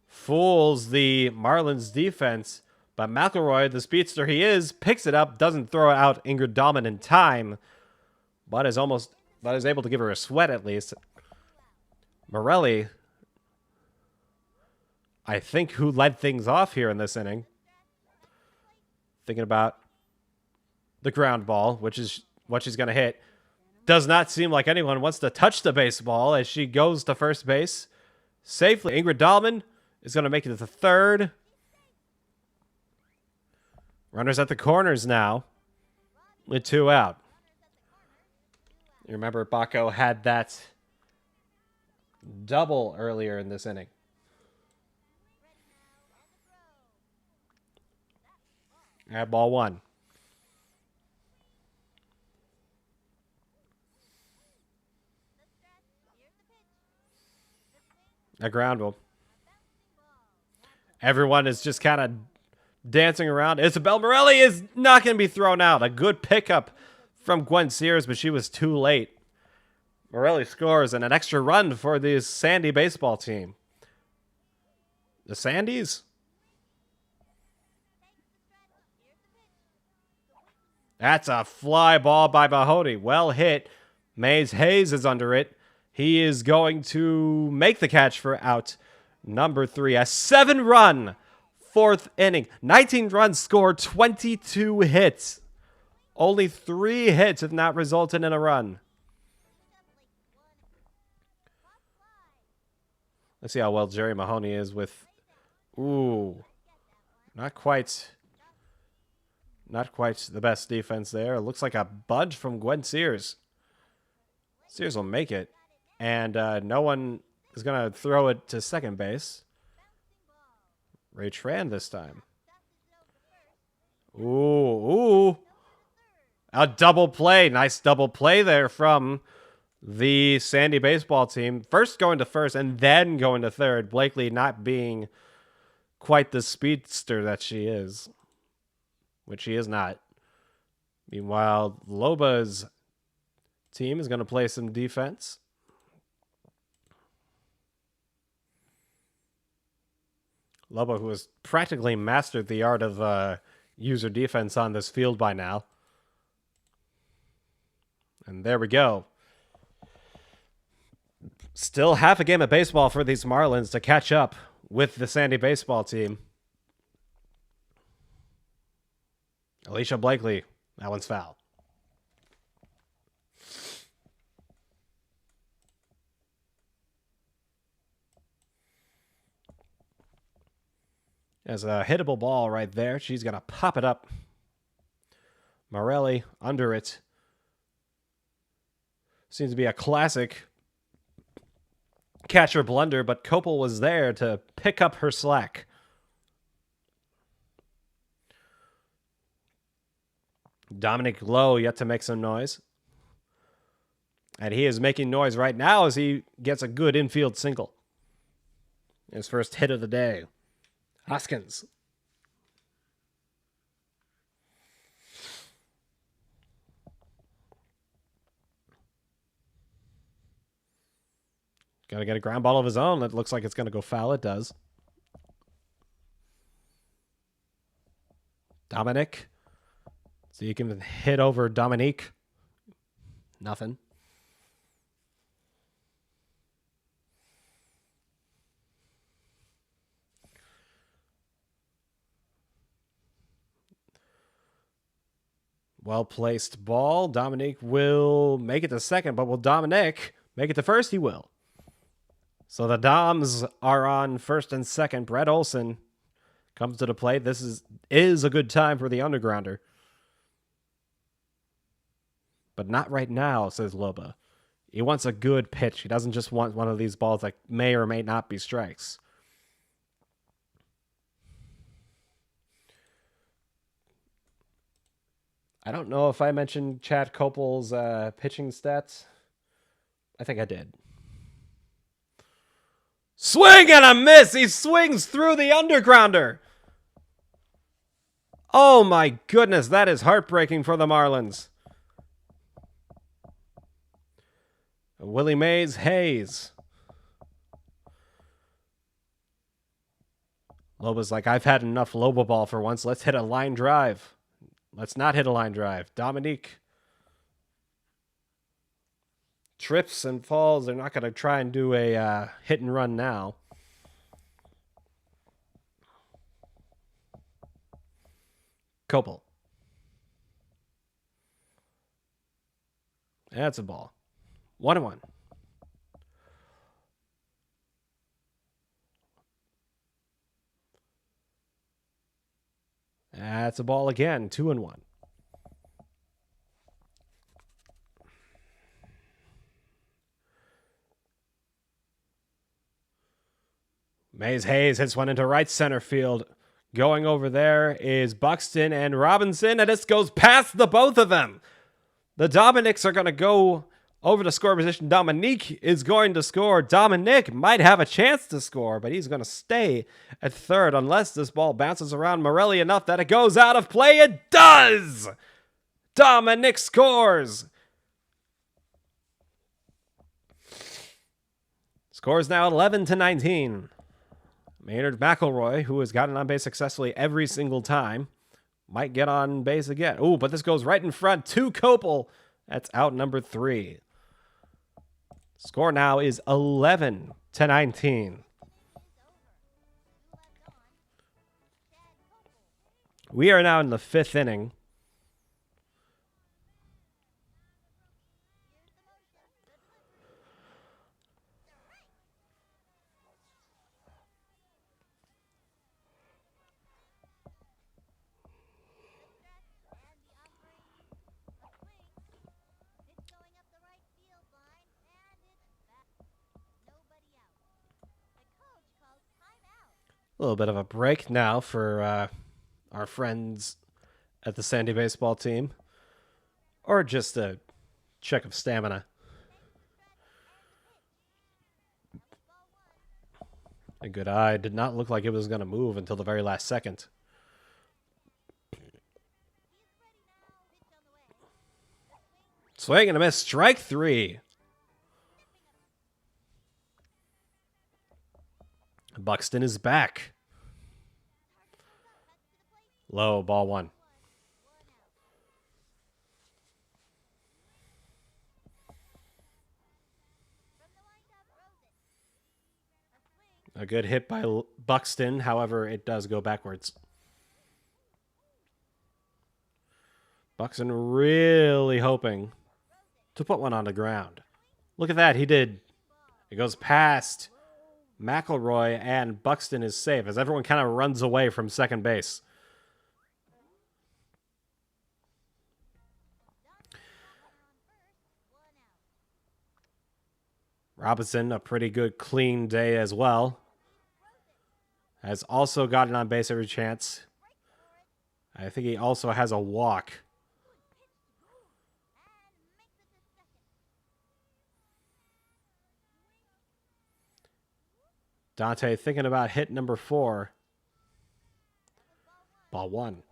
fools the Marlins defense, but McElroy, the speedster he is, picks it up, doesn't throw out Ingrid Dahlman in time, but is able to give her a sweat at least. Morelli, I think, who led things off here in this inning. Thinking about the ground ball, which is what she's going to hit. Does not seem like anyone wants to touch the baseball as she goes to first base safely. Ingrid Dahlman is going to make it to third. Runners at the corners now with 2 out. You remember Baco had that double earlier in this inning. At ball 1. A ground ball. Everyone is just kind of dancing around. Isabel Morelli is not going to be thrown out. A good pickup from Gwen Sears, but she was too late. Morelli scores and an extra run for the Sandy baseball team. The Sandys? That's a fly ball by Mahoney. Well hit. Mays Hayes is under it. He is going to make the catch for out number 3. A 7-run 4th inning. 19 runs scored, 22 hits. Only 3 hits have not resulted in a run. Let's see how well Jerry Mahoney is with... Ooh. Not quite the best defense there. It looks like a bunch from Gwen Sears. Sears will make it. And no one is going to throw it to second base. Ray Tran this time. Ooh. A double play. Nice double play there from the Sandy baseball team. First going to first and then going to third. Blakely not being quite the speedster that she is. Which she is not. Meanwhile, Loba's team is going to play some defense. Loba, who has practically mastered the art of user defense on this field by now. And there we go. Still half a game of baseball for these Marlins to catch up with the Sandy baseball team. Alicia Blakely, that one's foul. There's a hittable ball right there. She's going to pop it up. Morelli under it. Seems to be a classic catcher blunder, but Copel was there to pick up her slack. Dominic Lowe yet to make some noise. And he is making noise right now as he gets a good infield single. His first hit of the day. Hoskins. Got to get a ground ball of his own. It looks like it's going to go foul. It does. Dominic. So you can hit over Dominique. Nothing. Well-placed ball. Dominique will make it to second, but will Dominic make it to first? He will. So the Doms are on first and second. Brett Olson comes to the plate. This is a good time for the undergrounder. But not right now, says Loba. He wants a good pitch. He doesn't just want one of these balls that may or may not be strikes. I don't know if I mentioned Chad Copel's pitching stats. I think I did. Swing and a miss! He swings through the undergrounder! Oh my goodness, that is heartbreaking for the Marlins. Willie Mays Hayes. Loba's like, I've had enough Loba ball for once. Let's hit a line drive. Let's not hit a line drive. Dominique trips and falls. They're not going to try and do a hit and run now. Copel. That's a ball. 1-1. That's a ball again. 2-1. Mays Hayes hits one into right center field. Going over there is Buxton and Robinson, and this goes past the both of them. The Dominics are going to go over to score position. Dominique is going to score. Dominic might have a chance to score, but he's going to stay at third unless this ball bounces around Morelli enough that it goes out of play. It does! Dominic scores! Scores now 11-19. Maynard McElroy, who has gotten on base successfully every single time, might get on base again. Ooh, but this goes right in front to Copel. That's out number 3. Score now is 11-19. We are now in the 5th inning. A little bit of a break now for our friends at the Sandy baseball team, or just a check of stamina. A good eye did not look like it was going to move until the very last second. Swing and a miss. Strike 3. Buxton is back. Low, ball 1. A good hit by Buxton. However, it does go backwards. Buxton really hoping to put one on the ground. Look at that. He did. It goes past McElroy, and Buxton is safe as everyone kind of runs away from second base. Robinson, a pretty good clean day as well. Has also gotten on base every chance. I think he also has a walk. Dante thinking about hit number 4. Ball 1.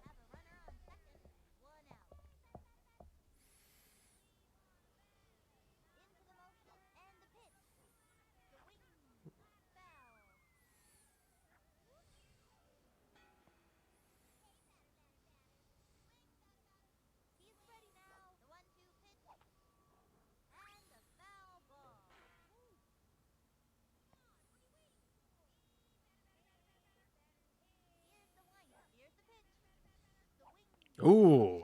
Ooh.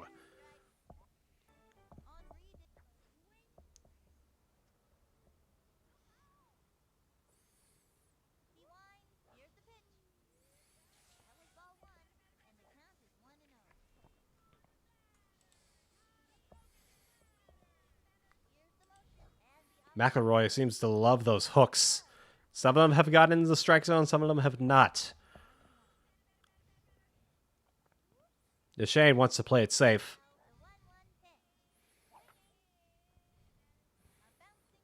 McElroy seems to love those hooks. Some of them have gotten into the strike zone, some of them have not. DeShane wants to play it safe.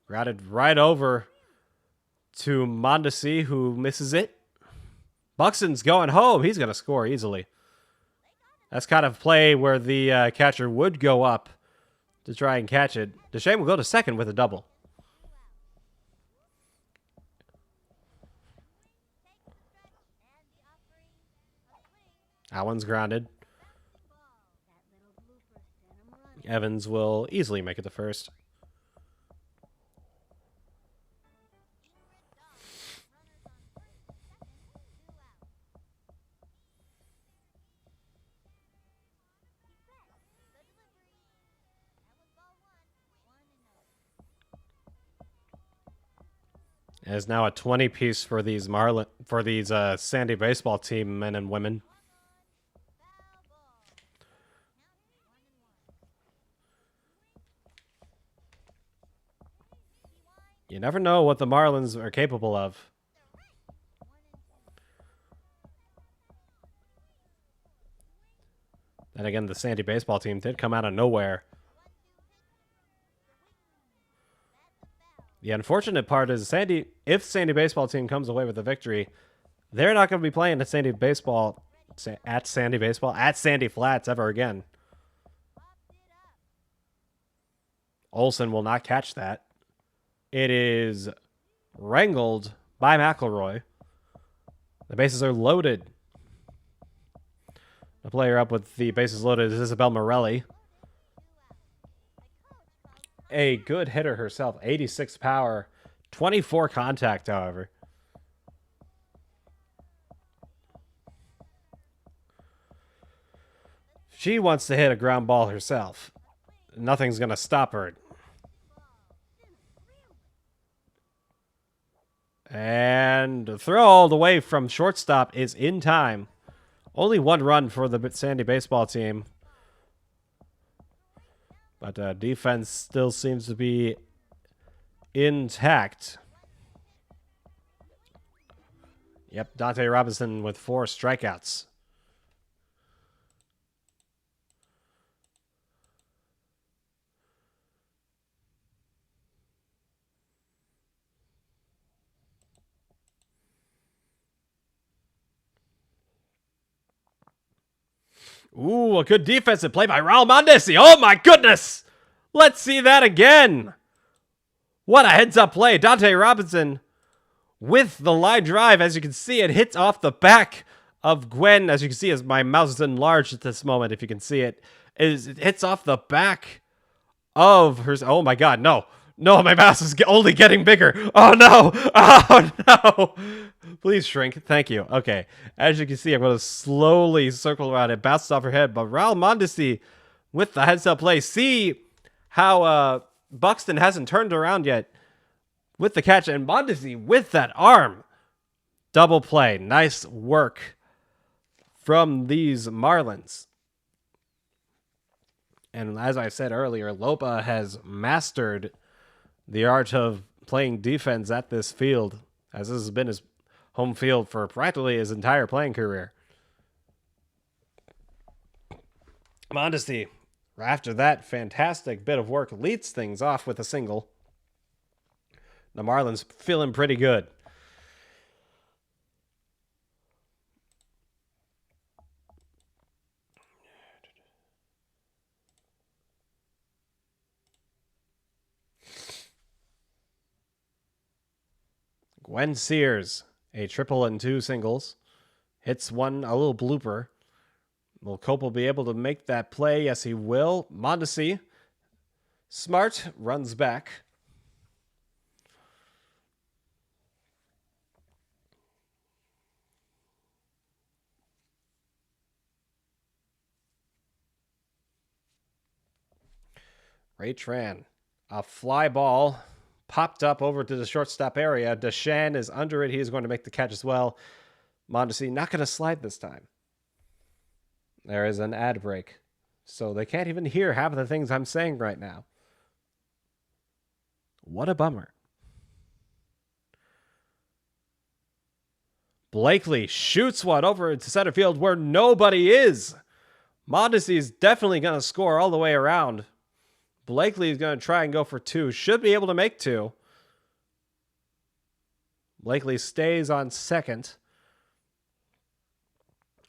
Routed right over to Mondesi, who misses it. Buxton's going home. He's going to score easily. That's kind of play where the catcher would go up to try and catch it. DeShane will go to second with a double. That one's grounded. Evans will easily make it to first. It is now a 20-piece for these Sandy baseball team men and women. You never know what the Marlins are capable of. Then again, the Sandy baseball team did come out of nowhere. The unfortunate part is if Sandy baseball team comes away with a victory, they're not going to be playing at Sandy Flats ever again. Olsen will not catch that. It is wrangled by McElroy. The bases are loaded. The player up with the bases loaded is Isabel Morelli. A good hitter herself. 86 power. 24 contact, however. She wants to hit a ground ball herself. Nothing's going to stop her. And the throw all the way from shortstop is in time. Only one run for the Sandy baseball team. But defense still seems to Yep, Dante Robinson with 4 strikeouts. Ooh, a good defensive play by Raul Mondesi. Oh my goodness! Let's see that again. What a heads-up play. Dante Robinson with the line drive. As you can see, it hits off the back of Gwen. As you can see, as my mouse is enlarged at this moment, if you can see it, it hits off the back of her. Oh my god, no. No, my mouse is only getting bigger. Oh no. Oh no. Please shrink. Thank you. Okay. As you can see, I'm going to slowly circle around. It bounces off her head. But Raul Mondesi with the heads-up play. See how Buxton hasn't turned around yet with the catch. And Mondesi with that arm. Double play. Nice work from these Marlins. And as I said earlier, Lopa has mastered the art of playing defense at this field, as this has been his home field for practically his entire playing career. Mondesi, after that fantastic bit of work, leads things off with a single. The Marlins feeling pretty good. Gwen Sears, a triple and 2 singles. Hits one, a little blooper. Will Copel be able to make that play? Yes, he will. Mondesi, smart, runs back. Ray Tran, a fly ball popped up over to the shortstop area. Deshaun is under it. He is going to make the catch as well. Mondesi not going to slide this time. There is an ad break, so they can't even hear half of the things I'm saying right now. What a bummer. Blakely shoots one over into center field where nobody is. Mondesi is definitely going to score all the way around. Blakely is going to try and go for 2. Should be able to make 2. Blakely stays on second.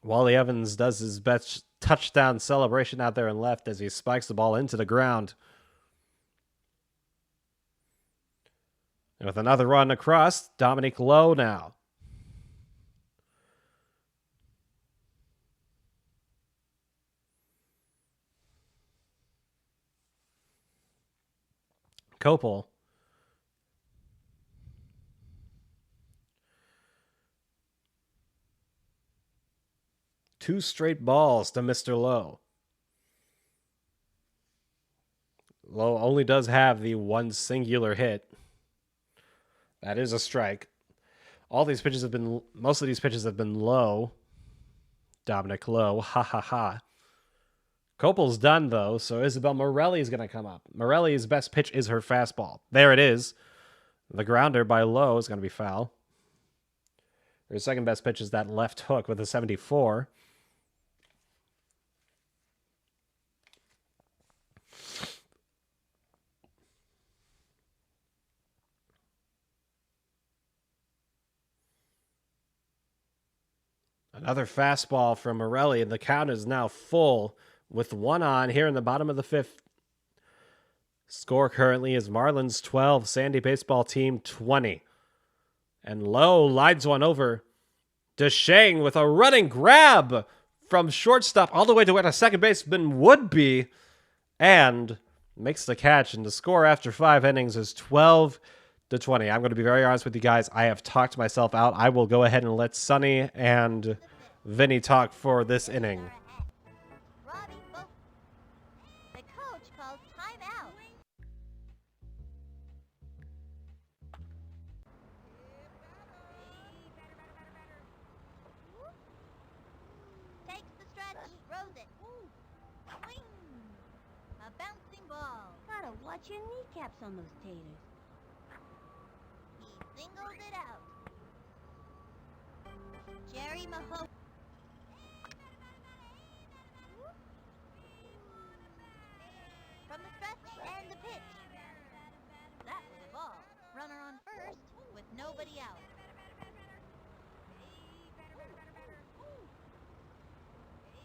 Wally Evans does his best touchdown celebration out there in left as he spikes the ball into the ground. And with another run across, Dominic Lowe now. Copel. Two straight balls to Mr. Lowe. Lowe only does have the one singular hit. That is a strike. Most of these pitches have been low. Dominic Lowe, ha ha ha. Copel's done, though, so Isabel Morelli is going to come up. Morelli's best pitch is her fastball. There it is. The grounder by Lowe is going to be foul. Her second best pitch is that left hook with a 74. Another fastball from Morelli, and the count is now full with 1 on here in the bottom of the 5th. Score currently is Marlins 12, Sandy Baseball Team 20. And Lowe lines one over. DeShang with a running grab from shortstop all the way to where a second baseman would be, and makes the catch. And the score after 5 innings is 12-20. I'm going to be very honest with you guys. I have talked myself out. I will go ahead and let Sonny and Vinny talk for this inning. The coach calls timeout. Takes the stretch, throws it. Swing. A bouncing ball. Gotta watch your kneecaps on those taters. He singles it out. Jerry Maho. From the stretch and the pitch. That was a ball. Runner on first with nobody out.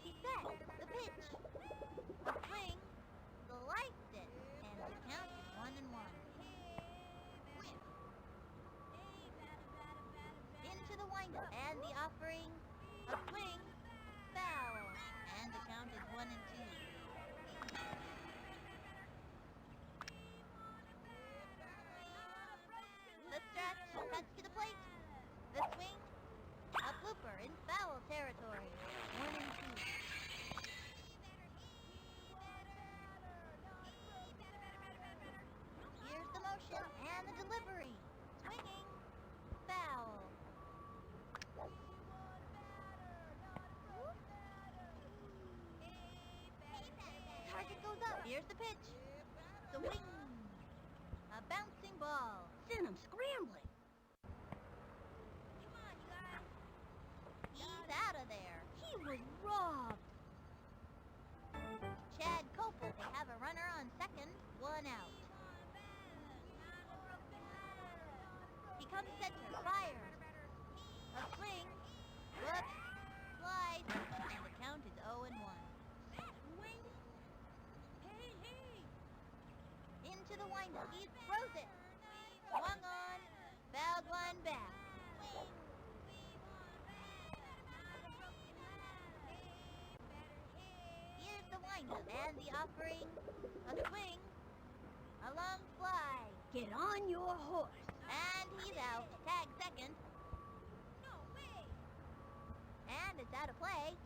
He set the pitch. A swing. Sliced it. And the count is 1-1. Into the windup and the offering. A swing. Foul. And the count is 1-2. The stretch, cuts to the plate. The swing, a blooper in foul territory. 1-2. Here's the motion and the delivery. Swinging, foul. Target goes up. Here's the pitch. Swing. A bouncing ball. Send him scrambling. Come on, you guys. He's out of there. He was robbed. Chad Copel, they have a runner on second, 1 out. He comes center, fires. A swing. Whoops. Slide. And the count is 0-1. Swing. Into the windup. He throws it. Swung on. Fouled one back. Here's the windup and the offering. A swing. A long fly. Get on your horse. And he's out. Tag second. No way. And it's out of play.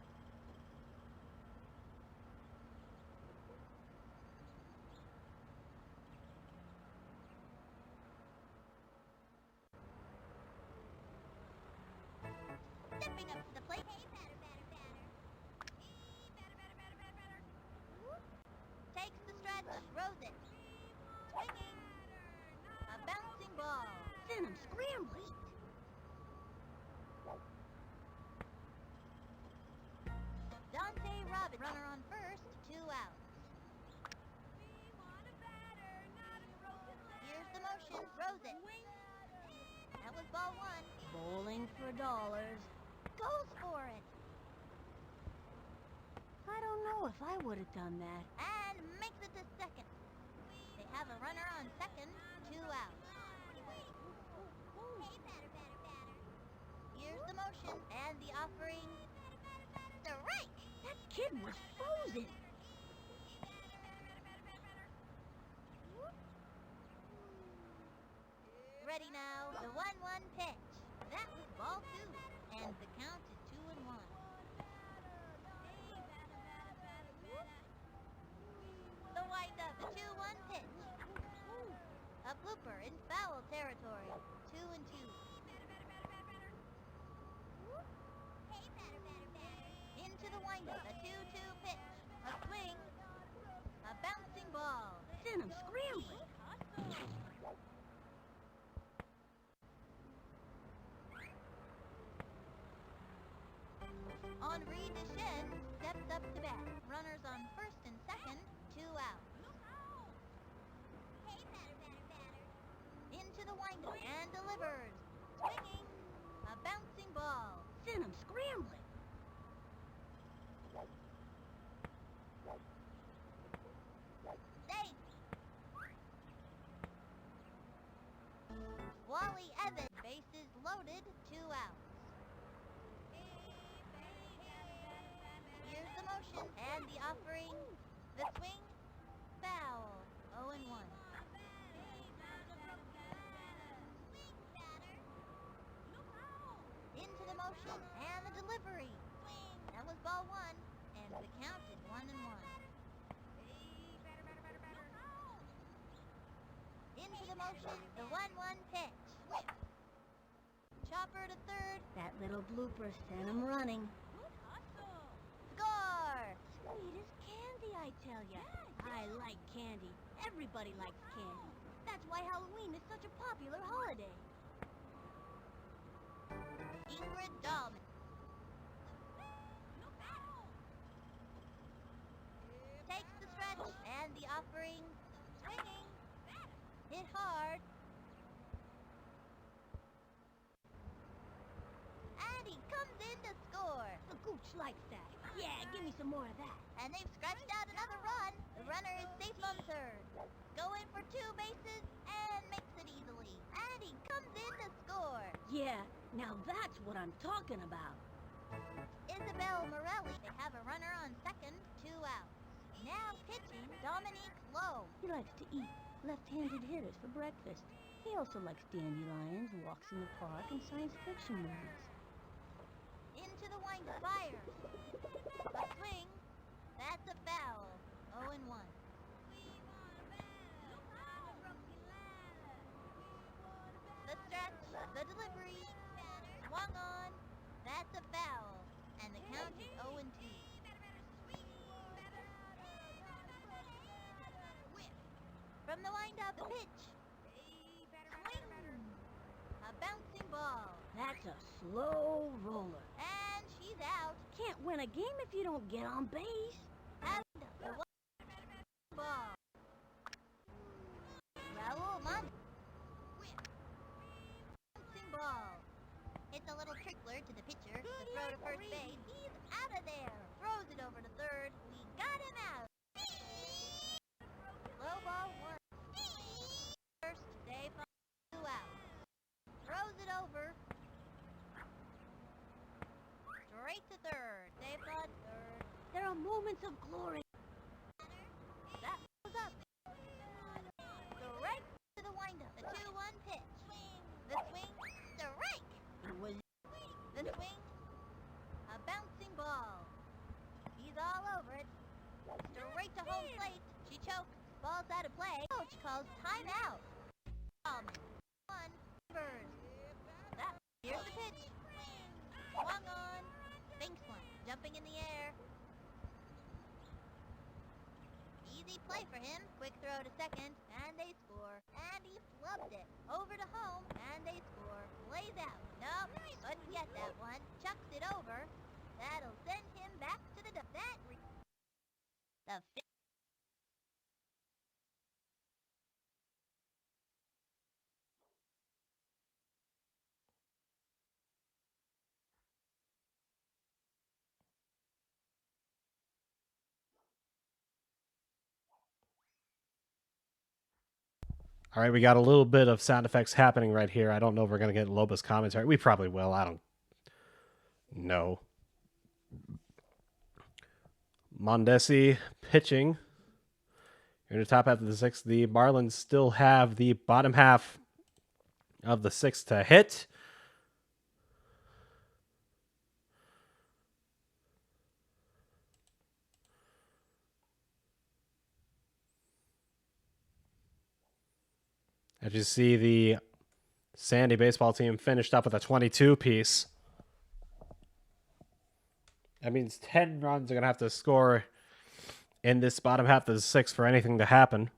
Stepping up to the plate. Hey, batter, batter, batter. Takes the stretch, throws it. Swinging. A bouncing ball. Send him scrambling. Dante Robin, runner on first, 2 outs. Here's the motion, throws it. That was ball 1. Bowling for dollars. Goes for it. I don't know if I would have done that. And makes it to second. They have a runner on second, 2 outs. Hey, batter, batter, batter. Here's the motion and the offering. Strike! That kid was frozen. Ready now, the 1-1 pitch. That was ball 2, and the count is 2-1. The windup, the 2-1 pitch. A blooper in foul territory, 2-2. Into the windup, a 2-2 pitch. A swing, a bouncing ball. Send him scrambling. Henri Deschênes steps up to bat. Runners on first and second, 2 outs. Hey, batter, batter, batter. Into the windup and delivers. Swinging, a bouncing ball. Send him scrambling. Safe. Wally Evans, bases loaded, 2 outs. Here's the motion and the offering. The swing, foul, 0-1. Into the motion and the delivery. That was ball 1, and the count is 1-1. Into the motion, the 1-1 pitch. Chopper to third. That little blooper sent him running. Score! Sweet as candy, I tell ya. I like candy. Everybody likes candy. That's why Halloween is such a popular holiday. Ingrid Dahlman. likes that. Yeah, give me some more of that. And they've scratched out another run. The runner is safe on third. Going for 2 bases and makes it easily. And he comes in to score. Yeah, now that's what I'm talking about. Isabel Morelli. They have a runner on second, 2 outs. Now pitching Dominique Lowe. He likes to eat left-handed hitters for breakfast. He also likes dandelions, walks in the park, and science fiction movies. Into the windup. Fire. A swing. That's a foul. 0-1. The stretch. The delivery. Swung on. That's a foul. And the count is 0-2. From the windup, the pitch. Swing. A bouncing ball. That's a slow roller. And she's out. Can't win a game if you don't get on base. And the ball. Raul Mon. Bouncing ball. It's a little trickler to the pitcher. The throw to first base. He's out of there. Throws it over to third. We got him out. Low ball 1. First, Dave on 2 outs. Throws it over. Straight to third. Dave on third. There are moments of glory. That goes up. Straight to the windup. The 2-1 pitch. The swing. Strike. It was the swing. A bouncing ball. He's all over it. Straight to home plate. She chokes. Ball's out of play. Coach calls timeout. One. Burst. Here's the pitch. Swung on. Banks one. Jumping in the air. Easy play for him. Quick throw to second. And they score. And he flubbed it. Over to home. And they score. Plays out. Nope. Couldn't get that one. Chucks it over. That'll send him back to the the All right, we got a little bit of sound effects happening right here. I don't know if we're going to get Loba's commentary. We probably will. I don't know. Mondesi pitching. In the top half of the 6th, the Marlins still have the bottom half of the 6th to hit. As you see, the Sandy baseball team finished up with a 22 piece. That means 10 runs are going to have to score in this bottom half of the 6th for anything to happen.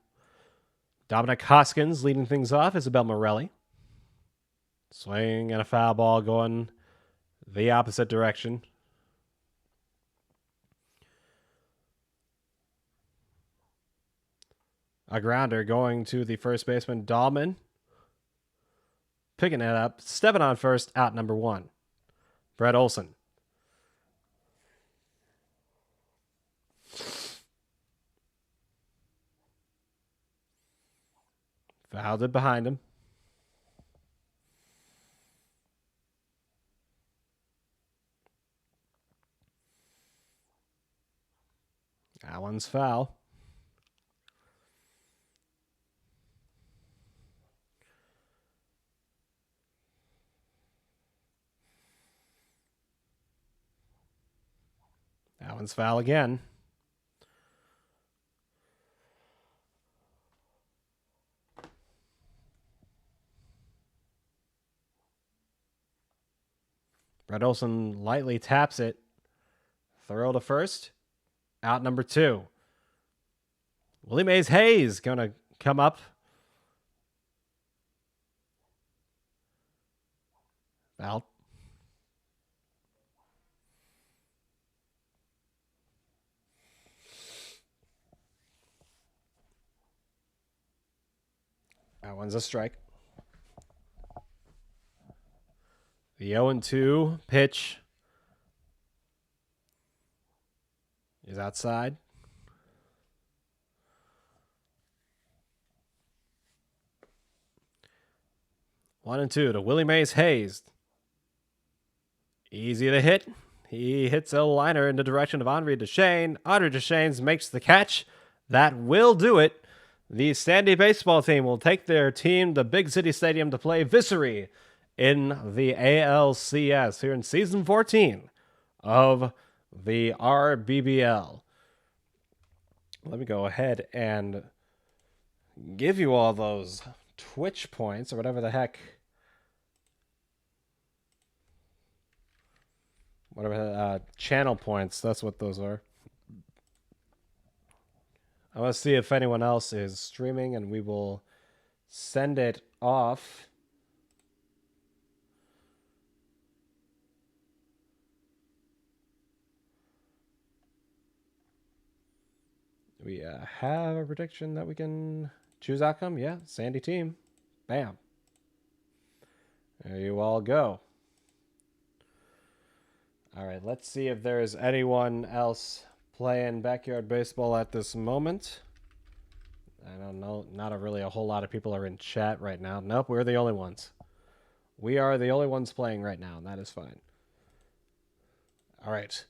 Dominic Hoskins leading things off. Isabel Morelli. Swing and a foul ball going the opposite direction. A grounder going to the first baseman, Dahlman. Picking it up. Stepping on first, out number 1. Brett Olson. Fouled it behind him. That one's foul. That one's foul again. Brett Olson lightly taps it. Throw to first. Out number 2. Willie Mays Hayes going to come up. Foul. That one's a strike. The 0-2 pitch is outside. One and two to Willie Mays Hayes. Easy to hit. He hits a liner in the direction of Henri Deschênes. Henri Deschênes makes the catch. That will do it. The Sandy baseball team will take their team to Big City Stadium to play Visery in the ALCS here in Season 14 of the rBBL. Let me go ahead and give you all those Twitch points or whatever the heck. Whatever channel points, that's what those are. I want to see if anyone else is streaming, and we will send it off. We have a prediction that we can choose outcome. Yeah, Sandy team. Bam. There you all go. All right, let's see if there's anyone else playing backyard baseball at this moment. I don't know. Not really a whole lot of people are in chat right now. Nope, we're the only ones. We are the only ones playing right now, and that is fine. All right.